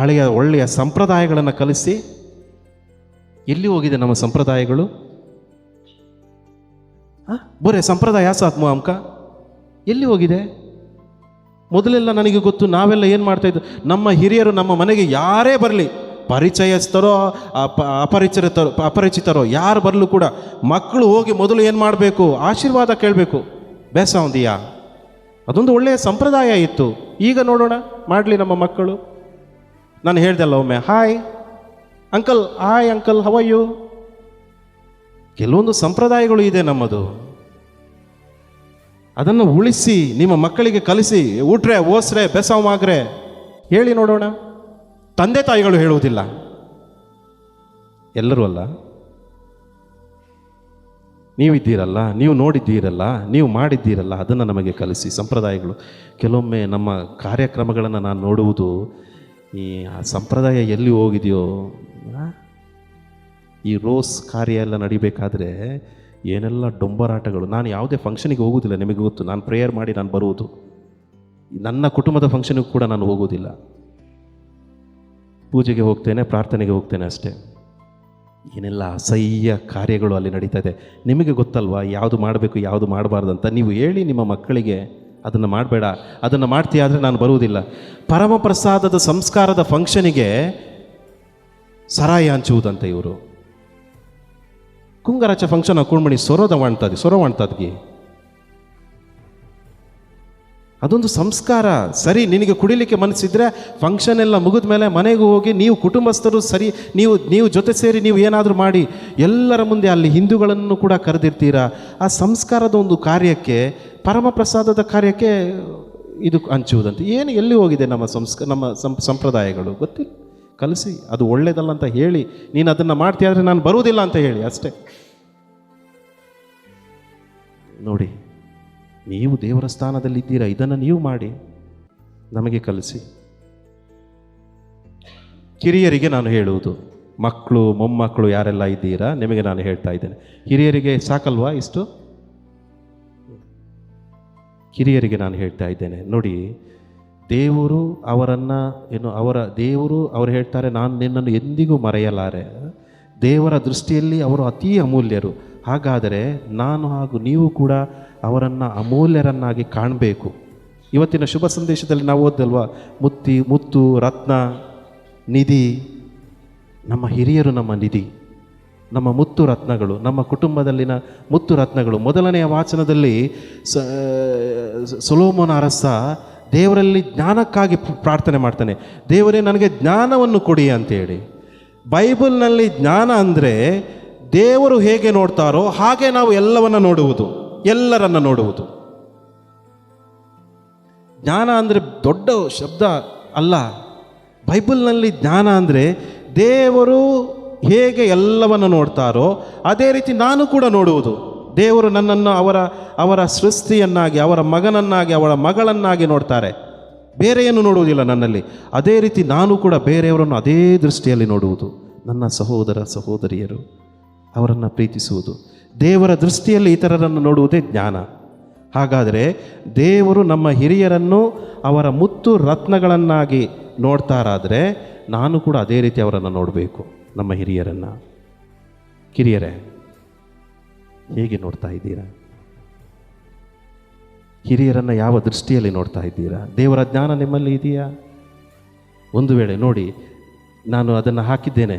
ಒಳ್ಳೆಯ ಸಂಪ್ರದಾಯಗಳನ್ನು ಕಲಿಸಿ. ಎಲ್ಲಿ ಹೋಗಿದೆ ನಮ್ಮ ಸಂಪ್ರದಾಯಗಳು? ಬರೇ ಸಂಪ್ರದಾಯ ಸಾತ್ಮ ಅಮ್ಕ ಎಲ್ಲಿ ಹೋಗಿದೆ? ಮೊದಲೆಲ್ಲ ನನಗೆ ಗೊತ್ತು, ನಾವೆಲ್ಲ ಏನು ಮಾಡ್ತಾಯಿದ್ದು, ನಮ್ಮ ಹಿರಿಯರು ನಮ್ಮ ಮನೆಗೆ ಯಾರೇ ಬರಲಿ, ಪರಿಚಯಸ್ಥರೋ ಅಪರಿಚಿತರೋ ಯಾರು ಬರಲು ಕೂಡ ಮಕ್ಕಳು ಹೋಗಿ ಮೊದಲು ಏನು ಮಾಡಬೇಕು? ಆಶೀರ್ವಾದ ಕೇಳಬೇಕು. ಬೇಸ ಒಂದಿಯಾ, ಅದೊಂದು ಒಳ್ಳೆಯ ಸಂಪ್ರದಾಯ ಇತ್ತು. ಈಗ ನೋಡೋಣ, ಮಾಡಲಿ ನಮ್ಮ ಮಕ್ಕಳು. ನಾನು ಹೇಳ್ದಲ್ಲ ಒಮ್ಮೆ, hi uncle how are you. ಕೆಲವೊಂದು ಸಂಪ್ರದಾಯಗಳು ಇದೆ ನಮ್ಮದು, ಅದನ್ನು ಉಳಿಸಿ ನಿಮ್ಮ ಮಕ್ಕಳಿಗೆ ಕಲಿಸಿ. ಊಟ್ರೆ, ಓಸ್ರೆ, ಬೆಸಾವ್ ಮಾಗ್ರೆ ಹೇಳಿ ನೋಡೋಣ. ತಂದೆ ತಾಯಿಗಳು ಹೇಳುವುದಿಲ್ಲ, ಎಲ್ಲರೂ ಅಲ್ಲ. ನೀವಿದ್ದೀರಲ್ಲ, ನೀವು ನೋಡಿದ್ದೀರಲ್ಲ, ನೀವು ಮಾಡಿದ್ದೀರಲ್ಲ, ಅದನ್ನು ನಮಗೆ ಕಲಿಸಿ. ಸಂಪ್ರದಾಯಗಳು ಕೆಲವೊಮ್ಮೆ ನಮ್ಮ ಕಾರ್ಯಕ್ರಮಗಳನ್ನು ನಾನು ನೋಡುವುದು, ಆ ಸಂಪ್ರದಾಯ ಎಲ್ಲಿ ಹೋಗಿದೆಯೋ. ಈ ರೋಸ್ ಕಾರ್ಯ ಎಲ್ಲ ನಡಿಬೇಕಾದ್ರೆ ಏನೆಲ್ಲ ಡೊಂಬರಾಟಗಳು. ನಾನು ಯಾವುದೇ ಫಂಕ್ಷನಿಗೆ ಹೋಗೋದಿಲ್ಲ, ನಿಮಗೆ ಗೊತ್ತು. ನಾನು ಪ್ರೇಯರ್ ಮಾಡಿ ನಾನು ಬರುವುದು. ನನ್ನ ಕುಟುಂಬದ ಫಂಕ್ಷನಿಗೆ ಕೂಡ ನಾನು ಹೋಗೋದಿಲ್ಲ. ಪೂಜೆಗೆ ಹೋಗ್ತೇನೆ, ಪ್ರಾರ್ಥನೆಗೆ ಹೋಗ್ತೇನೆ ಅಷ್ಟೇ. ಏನೆಲ್ಲ ಅಸಹ್ಯ ಕಾರ್ಯಗಳು ಅಲ್ಲಿ ನಡೀತಾ ಇದೆ. ನಿಮಗೆ ಗೊತ್ತಲ್ವಾ ಯಾವುದು ಮಾಡಬೇಕು ಯಾವುದು ಮಾಡಬಾರ್ದು ಅಂತ. ನೀವು ಹೇಳಿ ನಿಮ್ಮ ಮಕ್ಕಳಿಗೆ, ಅದನ್ನು ಮಾಡಬೇಡ, ಅದನ್ನು ಮಾಡ್ತೀಯ ಆದರೆ ನಾನು ಬರುವುದಿಲ್ಲ. ಪರಮಪ್ರಸಾದದ ಸಂಸ್ಕಾರದ ಫಂಕ್ಷನಿಗೆ ಸರಾಯಿ ಹಂಚುವುದಂತೆ ಇವರು. ಕುಂಗರಾಚ ಫಂಕ್ಷನ್ ಹಾಕೊಂಡ್ಮಣಿ ಸೊರ ಮಾಡ್ತದ್ಗಿ. ಅದೊಂದು ಸಂಸ್ಕಾರ. ಸರಿ, ನಿನಗೆ ಕುಡಿಲಿಕ್ಕೆ ಮನಸ್ಸಿದ್ರೆ ಫಂಕ್ಷನ್ ಎಲ್ಲ ಮುಗಿದ ಮೇಲೆ ಮನೆಗೆ ಹೋಗಿ ನೀವು ಕುಟುಂಬಸ್ಥರು ಸರಿ, ನೀವು ಜೊತೆ ಸೇರಿ ನೀವು ಏನಾದರೂ ಮಾಡಿ ಎಲ್ಲರ ಮುಂದೆ ಅಲ್ಲಿ ಹಿಂದೂಗಳನ್ನು ಕೂಡ ಕರೆದಿರ್ತೀರಾ. ಆ ಸಂಸ್ಕಾರದ ಒಂದು ಕಾರ್ಯಕ್ಕೆ, ಪರಮಪ್ರಸಾದದ ಕಾರ್ಯಕ್ಕೆ ಇದು ಹಂಚುವುದಂತೆ. ಏನು ಎಲ್ಲಿ ಹೋಗಿದೆ ನಮ್ಮ ಸಂಪ್ರದಾಯಗಳು ಗೊತ್ತಿಲ್ಲ. ಕಲಿಸಿ, ಅದು ಒಳ್ಳೇದಲ್ಲ ಅಂತ ಹೇಳಿ, ನೀನು ಅದನ್ನು ಮಾಡ್ತೀಯ ಆದರೆ ನಾನು ಬರುವುದಿಲ್ಲ ಅಂತ ಹೇಳಿ ಅಷ್ಟೇ. ನೋಡಿ, ನೀವು ದೇವರ ಸ್ಥಾನದಲ್ಲಿದ್ದೀರಾ, ಇದನ್ನು ನೀವು ಮಾಡಿ ನಮಗೆ ಕಲಿಸಿ. ಕಿರಿಯರಿಗೆ ನಾನು ಹೇಳುವುದು, ಮಕ್ಕಳು ಮೊಮ್ಮಕ್ಕಳು ಯಾರೆಲ್ಲ ಇದ್ದೀರಾ ನಿಮಗೆ ನಾನು ಹೇಳ್ತಾ ಇದ್ದೇನೆ. ಹಿರಿಯರಿಗೆ ಸಾಕಲ್ವಾ ಇಷ್ಟು? ಕಿರಿಯರಿಗೆ ನಾನು ಹೇಳ್ತಾ ಇದ್ದೇನೆ, ನೋಡಿ, ದೇವರು ಅವರನ್ನು ಅವರು ಹೇಳ್ತಾರೆ, ನಾನು ನಿನ್ನನ್ನು ಎಂದಿಗೂ ಮರೆಯಲಾರೆ. ದೇವರ ದೃಷ್ಟಿಯಲ್ಲಿ ಅವರು ಅತೀ ಅಮೂಲ್ಯರು. ಹಾಗಾದರೆ ನಾನು ಹಾಗೂ ನೀವು ಕೂಡ ಅವರನ್ನು ಅಮೂಲ್ಯರನ್ನಾಗಿ ಕಾಣಬೇಕು. ಇವತ್ತಿನ ಶುಭ ಸಂದೇಶದಲ್ಲಿ ನಾವು ಓದ್ದಲ್ವಾ, ಮುತ್ತು ರತ್ನ ನಿಧಿ. ನಮ್ಮ ಹಿರಿಯರು ನಮ್ಮ ನಿಧಿ, ನಮ್ಮ ಮುತ್ತು ರತ್ನಗಳು, ನಮ್ಮ ಕುಟುಂಬದಲ್ಲಿನ ಮುತ್ತು ರತ್ನಗಳು. ಮೊದಲನೆಯ ವಾಚನದಲ್ಲಿ ಸೊಲೊಮೋನ ಅರಸ ದೇವರಲ್ಲಿ ಜ್ಞಾನಕ್ಕಾಗಿ ಪ್ರಾರ್ಥನೆ ಮಾಡ್ತಾನೆ, ದೇವರೇ ನನಗೆ ಜ್ಞಾನವನ್ನು ಕೊಡಿ ಅಂತೇಳಿ. ಬೈಬಲ್ನಲ್ಲಿ ಜ್ಞಾನ ಅಂದರೆ ದೇವರು ಹೇಗೆ ನೋಡ್ತಾರೋ ಹಾಗೆ ನಾವು ಎಲ್ಲರನ್ನ ನೋಡುವುದು. ಜ್ಞಾನ ಅಂದರೆ ದೊಡ್ಡ ಶಬ್ದ ಅಲ್ಲ. ಬೈಬಲ್ನಲ್ಲಿ ಜ್ಞಾನ ಅಂದರೆ ದೇವರು ಹೇಗೆ ಎಲ್ಲವನ್ನು ನೋಡ್ತಾರೋ ಅದೇ ರೀತಿ ನಾನು ಕೂಡ ನೋಡುವುದು. ದೇವರು ನನ್ನನ್ನು ಅವರ ಸೃಷ್ಟಿಯನ್ನಾಗಿ, ಅವರ ಮಗನನ್ನಾಗಿ, ಅವಳ ಮಗಳನ್ನಾಗಿ ನೋಡ್ತಾರೆ. ಬೇರೆ ಏನು ನೋಡುವುದಿಲ್ಲ ನನ್ನಲ್ಲಿ. ಅದೇ ರೀತಿ ನಾನು ಕೂಡ ಬೇರೆಯವರನ್ನು ಅದೇ ದೃಷ್ಟಿಯಲ್ಲಿ ನೋಡುವುದು. ನನ್ನ ಸಹೋದರ ಸಹೋದರಿಯರು, ಅವರನ್ನು ಪ್ರೀತಿಸುವುದು. ದೇವರ ದೃಷ್ಟಿಯಲ್ಲಿ ಇತರರನ್ನು ನೋಡುವುದೇ ಜ್ಞಾನ. ಹಾಗಾದರೆ ದೇವರು ನಮ್ಮ ಹಿರಿಯರನ್ನು ಅವರ ಮುತ್ತು ರತ್ನಗಳನ್ನಾಗಿ ನೋಡ್ತಾರಾದರೆ ನಾನು ಕೂಡ ಅದೇ ರೀತಿ ಅವರನ್ನು ನೋಡಬೇಕು. ನಮ್ಮ ಹಿರಿಯರನ್ನು. ಕಿರಿಯರೇ, ಹೇಗೆ ನೋಡ್ತಾ ಇದ್ದೀರಾ? ಹಿರಿಯರನ್ನು ಯಾವ ದೃಷ್ಟಿಯಲ್ಲಿ ನೋಡ್ತಾ ಇದ್ದೀರಾ? ದೇವರ ಜ್ಞಾನ ನಿಮ್ಮಲ್ಲಿ ಇದೆಯಾ? ಒಂದು ವೇಳೆ ನೋಡಿ, ನಾನು ಅದನ್ನು ಹಾಕಿದ್ದೇನೆ,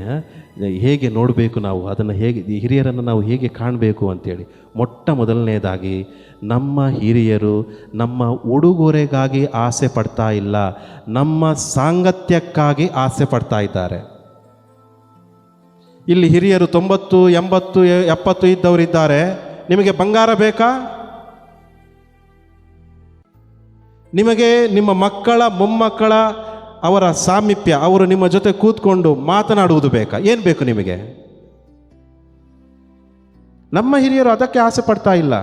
ಹೇಗೆ ನೋಡಬೇಕು ನಾವು, ಅದನ್ನು ಹೇಗೆ, ಹಿರಿಯರನ್ನು ನಾವು ಹೇಗೆ ಕಾಣಬೇಕು ಅಂತೇಳಿ. ಮೊದಲನೇದಾಗಿ ನಮ್ಮ ಹಿರಿಯರು ನಮ್ಮ ಉಡುಗೊರೆಗಾಗಿ ಆಸೆ ಪಡ್ತಾ ಇಲ್ಲ, ನಮ್ಮ ಸಾಂಗತ್ಯಕ್ಕಾಗಿ ಆಸೆ ಪಡ್ತಾ ಇದ್ದಾರೆ. ಇಲ್ಲಿ ಹಿರಿಯರು 90, 80, 70 ಇದ್ದವರಿದ್ದಾರೆ. ನಿಮಗೆ ಬಂಗಾರ ಬೇಕಾ? ನಿಮಗೆ ನಿಮ್ಮ ಮಕ್ಕಳ ಮೊಮ್ಮಕ್ಕಳ ಅವರ ಸಾಮೀಪ್ಯ, ಅವರು ನಿಮ್ಮ ಜೊತೆ ಕೂತ್ಕೊಂಡು ಮಾತನಾಡುವುದು ಬೇಕಾ? ಏನು ಬೇಕು ನಿಮಗೆ? ನಮ್ಮ ಹಿರಿಯರು ಅದಕ್ಕೆ ಆಸೆ ಪಡ್ತಾ ಇಲ್ಲ.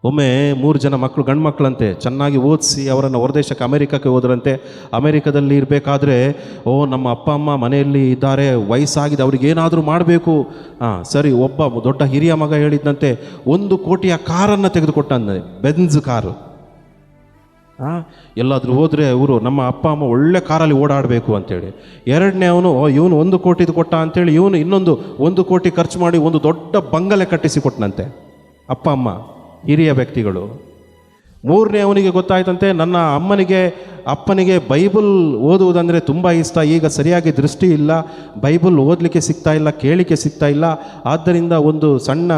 ಒಮ್ಮೆ 3 ಜನ ಮಕ್ಕಳು, ಗಂಡು ಮಕ್ಕಳಂತೆ, ಚೆನ್ನಾಗಿ ಓದಿಸಿ ಅವರನ್ನು ಹೊರದೇಶಕ್ಕೆ ಅಮೆರಿಕಕ್ಕೆ ಹೋದ್ರಂತೆ. ಅಮೆರಿಕದಲ್ಲಿ ಇರಬೇಕಾದ್ರೆ, ನಮ್ಮ ಅಪ್ಪ ಅಮ್ಮ ಮನೆಯಲ್ಲಿ ಇದ್ದಾರೆ, ವಯಸ್ಸಾಗಿದೆ, ಅವ್ರಿಗೇನಾದರೂ ಮಾಡಬೇಕು. ಸರಿ, ಒಬ್ಬ ದೊಡ್ಡ ಹಿರಿಯ ಮಗ ಹೇಳಿದಂತೆ 1 ಕೋಟಿಯ ಕಾರನ್ನು ತೆಗೆದುಕೊಟ್ಟಂತೆ, ಬೆಂಜ್ ಕಾರು. ಎಲ್ಲಾದರೂ ಹೋದರೆ ಇವರು ನಮ್ಮ ಅಪ್ಪ ಅಮ್ಮ ಒಳ್ಳೆ ಕಾರಲ್ಲಿ ಓಡಾಡಬೇಕು ಅಂತೇಳಿ. ಎರಡನೇ ಅವನು 1 ಕೋಟಿದು ಕೊಟ್ಟ ಅಂತೇಳಿ ಇವನು ಇನ್ನೊಂದು 1 ಕೋಟಿ ಖರ್ಚು ಮಾಡಿ ಒಂದು ದೊಡ್ಡ ಬಂಗಲೆ ಕಟ್ಟಿಸಿ ಕೊಟ್ಟನಂತೆ ಅಪ್ಪ ಅಮ್ಮ, ಹಿರಿಯ ವ್ಯಕ್ತಿಗಳು. 3ನೇ ಅವನಿಗೆ ಗೊತ್ತಾಯ್ತಂತೆ, ನನ್ನ ಅಪ್ಪನಿಗೆ ಬೈಬಲ್ ಓದುವುದಂದರೆ ತುಂಬ ಇಷ್ಟ. ಈಗ ಸರಿಯಾಗಿ ದೃಷ್ಟಿ ಇಲ್ಲ, ಬೈಬಲ್ ಓದಲಿಕ್ಕೆ ಸಿಗ್ತಾ ಇಲ್ಲ, ಕೇಳಿಕೆ ಸಿಗ್ತಾ ಇಲ್ಲ. ಆದ್ದರಿಂದ ಒಂದು ಸಣ್ಣ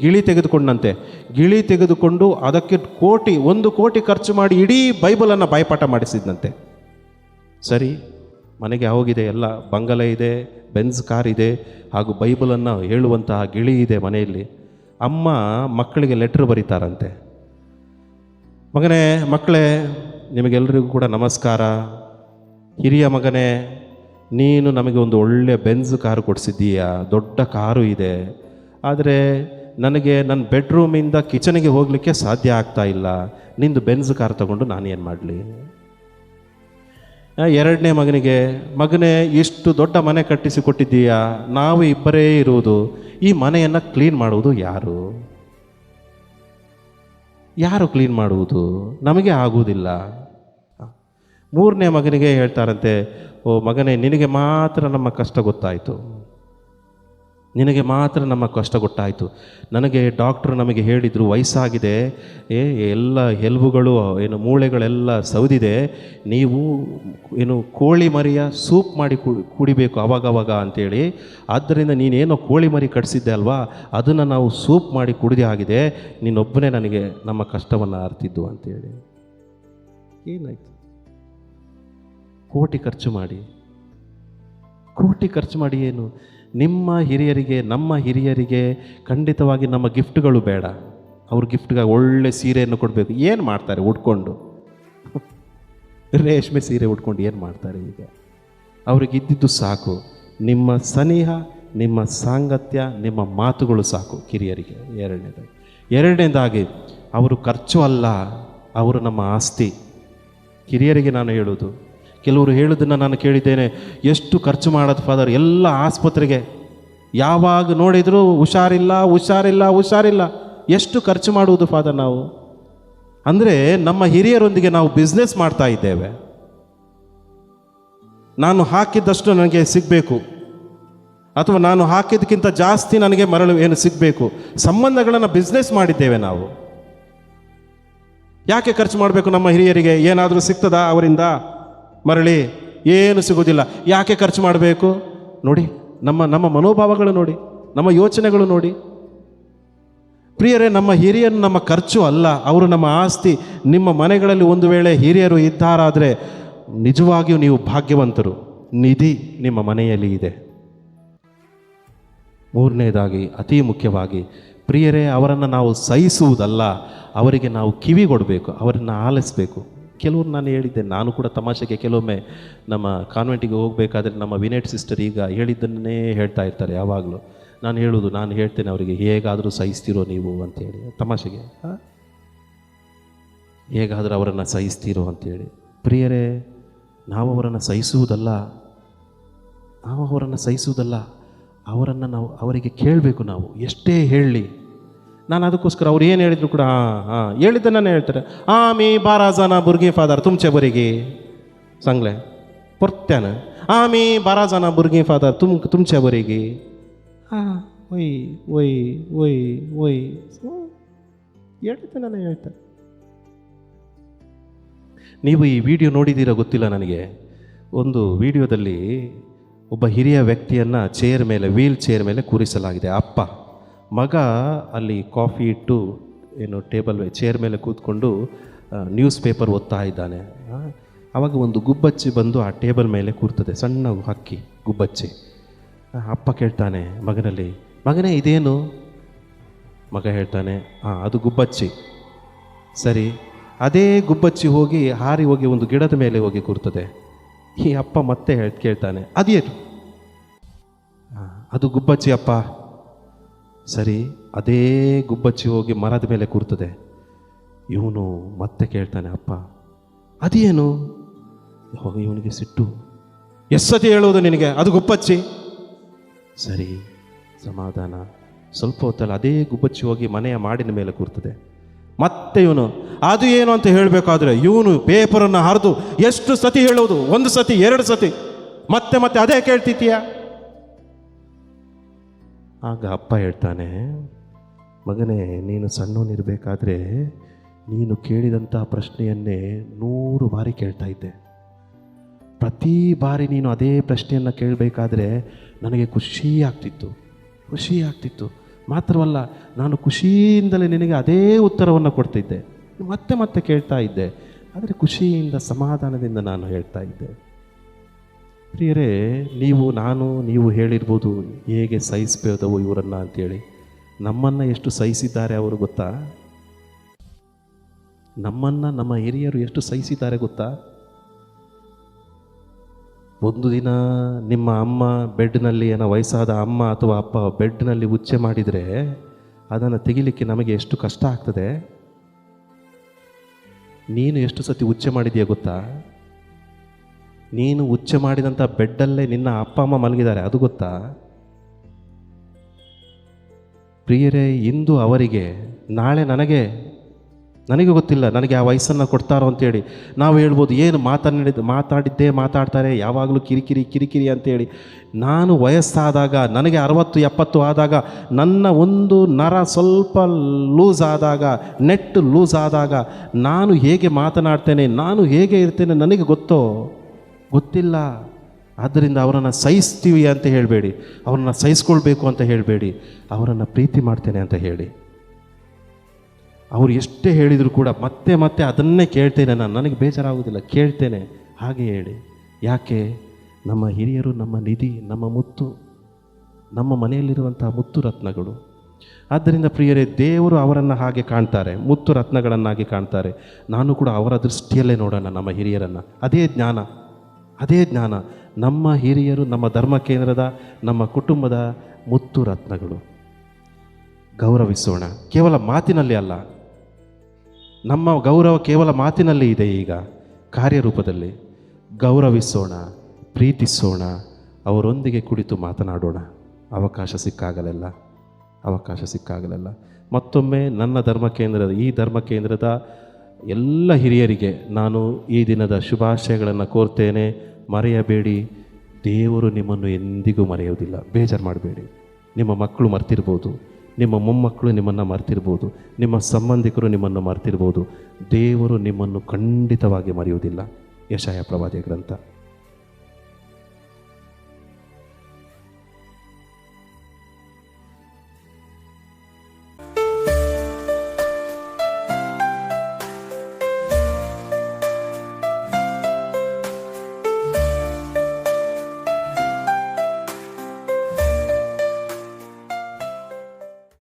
ಗಿಳಿ ತೆಗೆದುಕೊಂಡಂತೆ. ಗಿಳಿ ತೆಗೆದುಕೊಂಡು ಅದಕ್ಕೆ 1 ಕೋಟಿ ಖರ್ಚು ಮಾಡಿ ಇಡೀ ಬೈಬಲನ್ನು ಬಾಯ್ಪಾಠ ಮಾಡಿಸಿದಂತೆ. ಸರಿ, ಮನೆಗೆ ಹೋಗಿದೆ, ಎಲ್ಲ ಬಂಗಲೆ ಇದೆ, ಬೆಂಜ್ ಕಾರ್ ಇದೆ, ಹಾಗೂ ಬೈಬಲನ್ನು ಹೇಳುವಂತಹ ಗಿಳಿ ಇದೆ ಮನೆಯಲ್ಲಿ. ಅಮ್ಮ ಮಕ್ಕಳಿಗೆ ಲೆಟ್ರ್ ಬರೀತಾರಂತೆ, ಮಕ್ಕಳೇ, ನಿಮಗೆಲ್ಲರಿಗೂ ಕೂಡ ನಮಸ್ಕಾರ. ಹಿರಿಯ ಮಗನೇ, ನೀನು ನಮಗೆ ಒಂದು ಒಳ್ಳೆಯ ಬೆನ್ಸ್ ಕಾರು ಕೊಡಿಸಿದ್ದೀಯಾ, ದೊಡ್ಡ ಕಾರು ಇದೆ, ಆದರೆ ನನಗೆ ನನ್ನ ಬೆಡ್ರೂಮಿಂದ ಕಿಚನಿಗೆ ಹೋಗಲಿಕ್ಕೆ ಸಾಧ್ಯ ಆಗ್ತಾ ಇಲ್ಲ, ನಿಂದು ಬೆನ್ಸ್ ಕಾರ್ ತಗೊಂಡು ನಾನೇನು ಮಾಡಲಿ? ಎರಡನೇ ಮಗನಿಗೆ, ಮಗನೇ ಇಷ್ಟು ದೊಡ್ಡ ಮನೆ ಕಟ್ಟಿಸಿ ಕೊಟ್ಟಿದ್ದೀಯಾ, ನಾವು ಇಬ್ಬರೇ ಇರುವುದು, ಈ ಮನೆಯನ್ನು ಕ್ಲೀನ್ ಮಾಡುವುದು ಯಾರು? ಯಾರು ಕ್ಲೀನ್ ಮಾಡುವುದು? ನಮಗೆ ಆಗುವುದಿಲ್ಲ. ಮೂರನೇ ಮಗನಿಗೆ ಹೇಳ್ತಾರಂತೆ, ಓ ಮಗನೇ, ನಿನಗೆ ಮಾತ್ರ ನಮ್ಮ ಕಷ್ಟ ಗೊತ್ತಾಯಿತು, ನಿನಗೆ ಮಾತ್ರ ನಮ್ಮ ಕಷ್ಟ ಗೊತ್ತಾಯಿತು. ನನಗೆ ಡಾಕ್ಟ್ರು ನಮಗೆ ಹೇಳಿದರು, ವಯಸ್ಸಾಗಿದೆ, ಎಲ್ಲ ಎಲುಬುಗಳು ಏನು ಮೂಳೆಗಳೆಲ್ಲ ಸೌದಿದೆ, ನೀವು ಏನು ಕೋಳಿ ಮರಿಯ ಸೂಪ್ ಮಾಡಿ ಕುಡಿಬೇಕು ಅವಾಗವಾಗ ಅಂಥೇಳಿ, ಆದ್ದರಿಂದ ನೀನೇನೋ ಕೋಳಿ ಮರಿ ಕಟ್ಸಿದ್ದೆ ಅಲ್ವಾ, ಅದನ್ನು ನಾವು ಸೂಪ್ ಮಾಡಿ ಕುಡಿದೇ ಆಗಿದೆ, ನೀನೊಬ್ಬನೇ ನನಗೆ ನಮ್ಮ ಕಷ್ಟವನ್ನು ಅರ್ತಿದ್ದು ಅಂಥೇಳಿ. ಏನಾಯಿತು? ಕೋಟಿ ಖರ್ಚು ಮಾಡಿ ಏನು? ನಿಮ್ಮ ಹಿರಿಯರಿಗೆ, ನಮ್ಮ ಹಿರಿಯರಿಗೆ ಖಂಡಿತವಾಗಿ ನಮ್ಮ ಗಿಫ್ಟ್ಗಳು ಬೇಡ. ಅವ್ರ ಗಿಫ್ಟ್ಗಾಗಿ ಒಳ್ಳೆ ಸೀರೆಯನ್ನು ಕೊಡಬೇಕು. ಏನು ಮಾಡ್ತಾರೆ ಉಟ್ಕೊಂಡು? ರೇಷ್ಮೆ ಸೀರೆ ಉಟ್ಕೊಂಡು ಏನು ಮಾಡ್ತಾರೆ ಈಗ? ಅವ್ರಿಗೆ ಇದ್ದಿದ್ದು ಸಾಕು, ನಿಮ್ಮ ಸನಿಹ, ನಿಮ್ಮ ಸಾಂಗತ್ಯ, ನಿಮ್ಮ ಮಾತುಗಳು ಸಾಕು ಕಿರಿಯರಿಗೆ. ಎರಡನೇದಾಗಿ ಅವರು ಖರ್ಚು ಅಲ್ಲ, ಅವರು ನಮ್ಮ ಆಸ್ತಿ. ಕಿರಿಯರಿಗೆ ನಾನು ಹೇಳೋದು, ಕೆಲವರು ಹೇಳೋದನ್ನು ನಾನು ಕೇಳಿದ್ದೇನೆ, ಎಷ್ಟು ಖರ್ಚು ಮಾಡೋದು ಫಾದರ್, ಎಲ್ಲ ಆಸ್ಪತ್ರೆಗೆ, ಯಾವಾಗ ನೋಡಿದರೂ ಹುಷಾರಿಲ್ಲ. ಎಷ್ಟು ಖರ್ಚು ಮಾಡುವುದು ಫಾದರ್ ನಾವು? ಅಂದರೆ ನಮ್ಮ ಹಿರಿಯರೊಂದಿಗೆ ನಾವು ಬಿಸ್ನೆಸ್ ಮಾಡ್ತಾ ಇದ್ದೇವೆ. ನಾನು ಹಾಕಿದ್ದಷ್ಟು ನನಗೆ ಸಿಗಬೇಕು, ಅಥವಾ ನಾನು ಹಾಕಿದ್ದಕ್ಕಿಂತ ಜಾಸ್ತಿ ನನಗೆ ಮರಳು ಏನು ಸಿಗಬೇಕು. ಸಂಬಂಧಗಳನ್ನು ಬಿಸ್ನೆಸ್ ಮಾಡಿದ್ದೇವೆ ನಾವು. ಯಾಕೆ ಖರ್ಚು ಮಾಡಬೇಕು? ನಮ್ಮ ಹಿರಿಯರಿಗೆ ಏನಾದರೂ ಸಿಗ್ತದಾ ಅವರಿಂದ? ಮರಳಿ ಏನು ಸಿಗೋದಿಲ್ಲ. ಯಾಕೆ ಖರ್ಚು ಮಾಡಬೇಕು? ನೋಡಿ, ನಮ್ಮ ಮನೋಭಾವಗಳು ನೋಡಿ, ನಮ್ಮ ಯೋಚನೆಗಳು ನೋಡಿ. ಪ್ರಿಯರೇ, ನಮ್ಮ ಹಿರಿಯರು ನಮ್ಮ ಖರ್ಚು ಅಲ್ಲ, ಅವರು ನಮ್ಮ ಆಸ್ತಿ. ನಿಮ್ಮ ಮನೆಗಳಲ್ಲಿ ಒಂದು ವೇಳೆ ಹಿರಿಯರು ಇದ್ದಾರಾದರೆ ನಿಜವಾಗಿಯೂ ನೀವು ಭಾಗ್ಯವಂತರು. ನಿಧಿ ನಿಮ್ಮ ಮನೆಯಲ್ಲಿ ಇದೆ. ಮೂರನೇದಾಗಿ, ಅತಿ ಮುಖ್ಯವಾಗಿ, ಪ್ರಿಯರೇ, ಅವರನ್ನು ನಾವು ಸಹಿಸುವುದಲ್ಲ, ಅವರಿಗೆ ನಾವು ಕಿವಿಗೊಡಬೇಕು, ಅವರನ್ನು ಆಲಿಸಬೇಕು. ಕೆಲವರು ನಾನು ಹೇಳಿದ್ದೆ, ನಾನು ಕೂಡ ತಮಾಷೆಗೆ ಕೆಲವೊಮ್ಮೆ ನಮ್ಮ ಕಾನ್ವೆಂಟಿಗೆ ಹೋಗಬೇಕಾದ್ರೆ ನಮ್ಮ ವಿನೆಟ್ ಸಿಸ್ಟರ್ ಈಗ ಹೇಳಿದ್ದನ್ನೇ ಹೇಳ್ತಾ ಇರ್ತಾರೆ ಯಾವಾಗಲೂ. ನಾನು ಹೇಳ್ತೇನೆ ಅವರಿಗೆ, ಹೇಗಾದರೂ ಸಹಿಸ್ತೀರೋ ನೀವು ಅಂತೇಳಿ, ತಮಾಷೆಗೆ, ಹೇಗಾದರೂ ಅವರನ್ನು ಸಹಿಸ್ತೀರೋ ಅಂತೇಳಿ. ಪ್ರಿಯರೇ, ನಾವು ಅವರನ್ನು ಸಹಿಸುವುದಲ್ಲ, ಅವರಿಗೆ ಕೇಳಬೇಕು. ನಾವು ಎಷ್ಟೇ ಹೇಳಲಿ, ನಾನು ಅದಕ್ಕೋಸ್ಕರ ಅವ್ರು ಏನು ಹೇಳಿದ್ರು ಕೂಡ ಹೇಳಿದ್ದನ್ನೇ ಹೇಳ್ತಾರೆ. ಆಮಿ 12 ಜನ ಬುರ್ಗಿ ಫಾದರ್ ತುಮಚೆ ಬರಿಗೆ सांगले परत्यानं आमी 12 जण भुरगीं फादर तुमच्या बरेगी वय वय वय वय ಹೇಳ್ತೇನೆ ನಾನು ಹೇಳ್ತೇನೆ. ನೀವು ಈ ವಿಡಿಯೋ ನೋಡಿದ್ದೀರಾ ಗೊತ್ತಿಲ್ಲ ನನಗೆ. ಒಂದು ವಿಡಿಯೋದಲ್ಲಿ ಒಬ್ಬ ಹಿರಿಯ ವ್ಯಕ್ತಿಯನ್ನು ಚೇರ್ ಮೇಲೆ, ವೀಲ್ ಚೇರ್ ಮೇಲೆ ಕೂರಿಸಲಾಗಿದೆ. ಅಪ್ಪ ಮಗ ಅಲ್ಲಿ ಕಾಫಿ ಇಟ್ಟು ಏನು ಟೇಬಲ್ ಚೇರ್ ಮೇಲೆ ಕೂತ್ಕೊಂಡು ನ್ಯೂಸ್ ಪೇಪರ್ ಓದ್ತಾ ಇದ್ದಾನೆ. ಆವಾಗ ಒಂದು ಗುಬ್ಬಚ್ಚಿ ಬಂದು ಆ ಟೇಬಲ್ ಮೇಲೆ ಕೂರ್ತದೆ, ಸಣ್ಣ ಹಕ್ಕಿ ಗುಬ್ಬಚ್ಚಿ. ಅಪ್ಪ ಕೇಳ್ತಾನೆ ಮಗನಲ್ಲಿ, ಮಗನೇ ಇದೇನು? ಮಗ ಹೇಳ್ತಾನೆ, ಅದು ಗುಬ್ಬಚ್ಚಿ. ಸರಿ, ಅದೇ ಗುಬ್ಬಚ್ಚಿ ಹಾರಿ ಹೋಗಿ ಒಂದು ಗಿಡದ ಮೇಲೆ ಹೋಗಿ ಕೂರ್ತದೆ. ಈ ಅಪ್ಪ ಮತ್ತೆ ಕೇಳ್ತಾನೆ, ಅದೇನು? ಅದು ಗುಬ್ಬಚ್ಚಿ ಅಪ್ಪ. ಸರಿ, ಅದೇ ಗುಬ್ಬಚ್ಚಿ ಹೋಗಿ ಮರದ ಮೇಲೆ ಕೂರ್ತದೆ. ಇವನು ಮತ್ತೆ ಕೇಳ್ತಾನೆ, ಅಪ್ಪ ಅದೇನು? ಇವನಿಗೆ ಸಿಟ್ಟು. ಎಷ್ಟತಿ ಹೇಳುವುದು ನಿನಗೆ? ಅದು ಗುಬ್ಬಚ್ಚಿ. ಸರಿ, ಸಮಾಧಾನ. ಸ್ವಲ್ಪ ಹೊತ್ತಲ್ಲ ಅದೇ ಗುಬ್ಬಚ್ಚಿ ಹೋಗಿ ಮನೆಯ ಮಾಡಿನ ಮೇಲೆ ಕೂರ್ತದೆ. ಮತ್ತೆ ಇವನು ಅದು ಏನು ಅಂತ ಹೇಳಬೇಕಾದ್ರೆ ಇವನು ಪೇಪರನ್ನು ಹರಿದು ಎಷ್ಟು ಸತಿ ಹೇಳುವುದು? 1 ಸತಿ 2 ಸತಿ, ಮತ್ತೆ ಮತ್ತೆ ಅದೇ ಕೇಳ್ತಿದ್ದೀಯ? ಆಗ ಅಪ್ಪ ಹೇಳ್ತಾನೆ, ಮಗನೇ, ನೀನು ಸಣ್ಣವನಿರಬೇಕಾದ್ರೆ ನೀನು ಕೇಳಿದಂಥ ಪ್ರಶ್ನೆಯನ್ನೇ 100 ಬಾರಿ ಕೇಳ್ತಾ ಇದ್ದೆ. ಪ್ರತಿ ಬಾರಿ ನೀನು ಅದೇ ಪ್ರಶ್ನೆಯನ್ನು ಕೇಳಬೇಕಾದ್ರೆ ನನಗೆ ಖುಷಿ ಆಗ್ತಿತ್ತು. ಮಾತ್ರವಲ್ಲ, ನಾನು ಖುಷಿಯಿಂದಲೇ ನಿನಗೆ ಅದೇ ಉತ್ತರವನ್ನು ಕೊಡ್ತಿದ್ದೆ. ಮತ್ತೆ ಮತ್ತೆ ಕೇಳ್ತಾ ಇದ್ದೆ, ಆದರೆ ಖುಷಿಯಿಂದ ಸಮಾಧಾನದಿಂದ ನಾನು ಹೇಳ್ತಾ ಇದ್ದೆ. ಪ್ರಿಯರೇ, ನೀವು ಹೇಳಿರ್ಬೋದು ಹೇಗೆ ಸಹಿಸಬಹುದವು ಇವರನ್ನು ಅಂತೇಳಿ. ನಮ್ಮನ್ನು ಎಷ್ಟು ಸಹಿಸಿದ್ದಾರೆ ಅವರು ಗೊತ್ತಾ? ನಮ್ಮ ಹಿರಿಯರು ಎಷ್ಟು ಸಹಿಸಿದ್ದಾರೆ ಗೊತ್ತಾ? ಒಂದು ದಿನ ನಿಮ್ಮ ಅಮ್ಮ ಬೆಡ್ನಲ್ಲಿ ಏನೋ ವಯಸ್ಸಾದ ಅಮ್ಮ ಅಥವಾ ಅಪ್ಪ ಬೆಡ್ನಲ್ಲಿ ಉಚ್ಚೆ ಮಾಡಿದರೆ ಅದನ್ನು ತೆಗಿಲಿಕ್ಕೆ ನಮಗೆ ಎಷ್ಟು ಕಷ್ಟ ಆಗ್ತದೆ. ನೀನು ಎಷ್ಟು ಸತಿ ಉಚ್ಚೆ ಮಾಡಿದೆಯಾ ಗೊತ್ತಾ? ನೀನು ಉಚ್ಚೆ ಮಾಡಿದಂಥ ಬೆಡ್ಡಲ್ಲೇ ನಿನ್ನ ಅಪ್ಪ ಅಮ್ಮ ಮಲಗಿದ್ದಾರೆ, ಅದು ಗೊತ್ತಾ? ಪ್ರಿಯರೇ, ಇಂದು ಅವರಿಗೆ, ನಾಳೆ ನನಗೆ ಗೊತ್ತಿಲ್ಲ ನನಗೆ ಆ ವಯಸ್ಸನ್ನು ಕೊಡ್ತಾರೋ ಅಂತೇಳಿ. ನಾವು ಹೇಳ್ಬೋದು, ಏನು ಮಾತಾಡ್ತಾರೆ, ಯಾವಾಗಲೂ ಕಿರಿಕಿರಿ ಅಂತೇಳಿ. ನಾನು ವಯಸ್ಸಾದಾಗ, ನನಗೆ 60-70 ಆದಾಗ, ನನ್ನ ಒಂದು ನರ ಸ್ವಲ್ಪ ಲೂಸ್ ಆದಾಗ, ನೆಟ್ ಲೂಸ್ ಆದಾಗ ನಾನು ಹೇಗೆ ಮಾತನಾಡ್ತೇನೆ, ನಾನು ಹೇಗೆ ಇರ್ತೇನೆ ನನಗೆ ಗೊತ್ತಿಲ್ಲ. ಆದ್ದರಿಂದ ಅವರನ್ನು ಸಹಿಸ್ತೀವಿ ಅಂತ ಹೇಳಬೇಡಿ, ಅವರನ್ನು ಸಹಿಸ್ಕೊಳ್ಬೇಕು ಅಂತ ಹೇಳಬೇಡಿ, ಅವರನ್ನು ಪ್ರೀತಿ ಮಾಡ್ತೇನೆ ಅಂತ ಹೇಳಿ. ಅವರು ಎಷ್ಟೇ ಹೇಳಿದರೂ ಕೂಡ ಮತ್ತೆ ಅದನ್ನೇ ಕೇಳ್ತೇನೆ ನನಗೆ ಬೇಜಾರಾಗುವುದಿಲ್ಲ, ಕೇಳ್ತೇನೆ ಹಾಗೆ ಹೇಳಿ. ಯಾಕೆ? ನಮ್ಮ ಹಿರಿಯರು ನಮ್ಮ ನಿಧಿ, ನಮ್ಮ ಮುತ್ತು, ನಮ್ಮ ಮನೆಯಲ್ಲಿರುವಂಥ ಮುತ್ತು ರತ್ನಗಳು. ಆದ್ದರಿಂದ ಪ್ರಿಯರೇ, ದೇವರು ಅವರನ್ನು ಹಾಗೆ ಕಾಣ್ತಾರೆ, ಮುತ್ತು ರತ್ನಗಳನ್ನಾಗಿ ಕಾಣ್ತಾರೆ. ನಾನು ಕೂಡ ಅವರ ದೃಷ್ಟಿಯಲ್ಲೇ ನೋಡೋಣ ನಮ್ಮ ಹಿರಿಯರನ್ನು. ಅದೇ ಜ್ಞಾನ ನಮ್ಮ ಹಿರಿಯರು, ನಮ್ಮ ಧರ್ಮ ಕೇಂದ್ರದ, ನಮ್ಮ ಕುಟುಂಬದ ಮುತ್ತು ರತ್ನಗಳು. ಗೌರವಿಸೋಣ, ಕೇವಲ ಮಾತಿನಲ್ಲಿ ಅಲ್ಲ. ನಮ್ಮ ಗೌರವ ಕೇವಲ ಮಾತಿನಲ್ಲಿ ಇದೆ, ಈಗ ಕಾರ್ಯರೂಪದಲ್ಲಿ. ಗೌರವಿಸೋಣ, ಪ್ರೀತಿಸೋಣ, ಅವರೊಂದಿಗೆ ಕುಳಿತು ಮಾತನಾಡೋಣ ಅವಕಾಶ ಸಿಕ್ಕಾಗಲೆಲ್ಲ. ಮತ್ತೊಮ್ಮೆ ನನ್ನ ಈ ಧರ್ಮ ಕೇಂದ್ರದ ಎಲ್ಲ ಹಿರಿಯರಿಗೆ ನಾನು ಈ ದಿನದ ಶುಭಾಶಯಗಳನ್ನು ಕೋರ್ತೇನೆ. ಮರೆಯಬೇಡಿ, ದೇವರು ನಿಮ್ಮನ್ನು ಎಂದಿಗೂ ಮರೆಯುವುದಿಲ್ಲ. ಬೇಜಾರು ಮಾಡಬೇಡಿ. ನಿಮ್ಮ ಮಕ್ಕಳು ಮರ್ತಿರ್ಬೋದು, ನಿಮ್ಮ ಮೊಮ್ಮಕ್ಕಳು ನಿಮ್ಮನ್ನು ಮರ್ತಿರ್ಬೋದು, ನಿಮ್ಮ ಸಂಬಂಧಿಕರು ನಿಮ್ಮನ್ನು ಮರ್ತಿರ್ಬೋದು. ದೇವರು ನಿಮ್ಮನ್ನು ಖಂಡಿತವಾಗಿ ಮರೆಯುವುದಿಲ್ಲ. ಯೆಶಾಯ ಪ್ರವಾದಿಯ ಗ್ರಂಥ.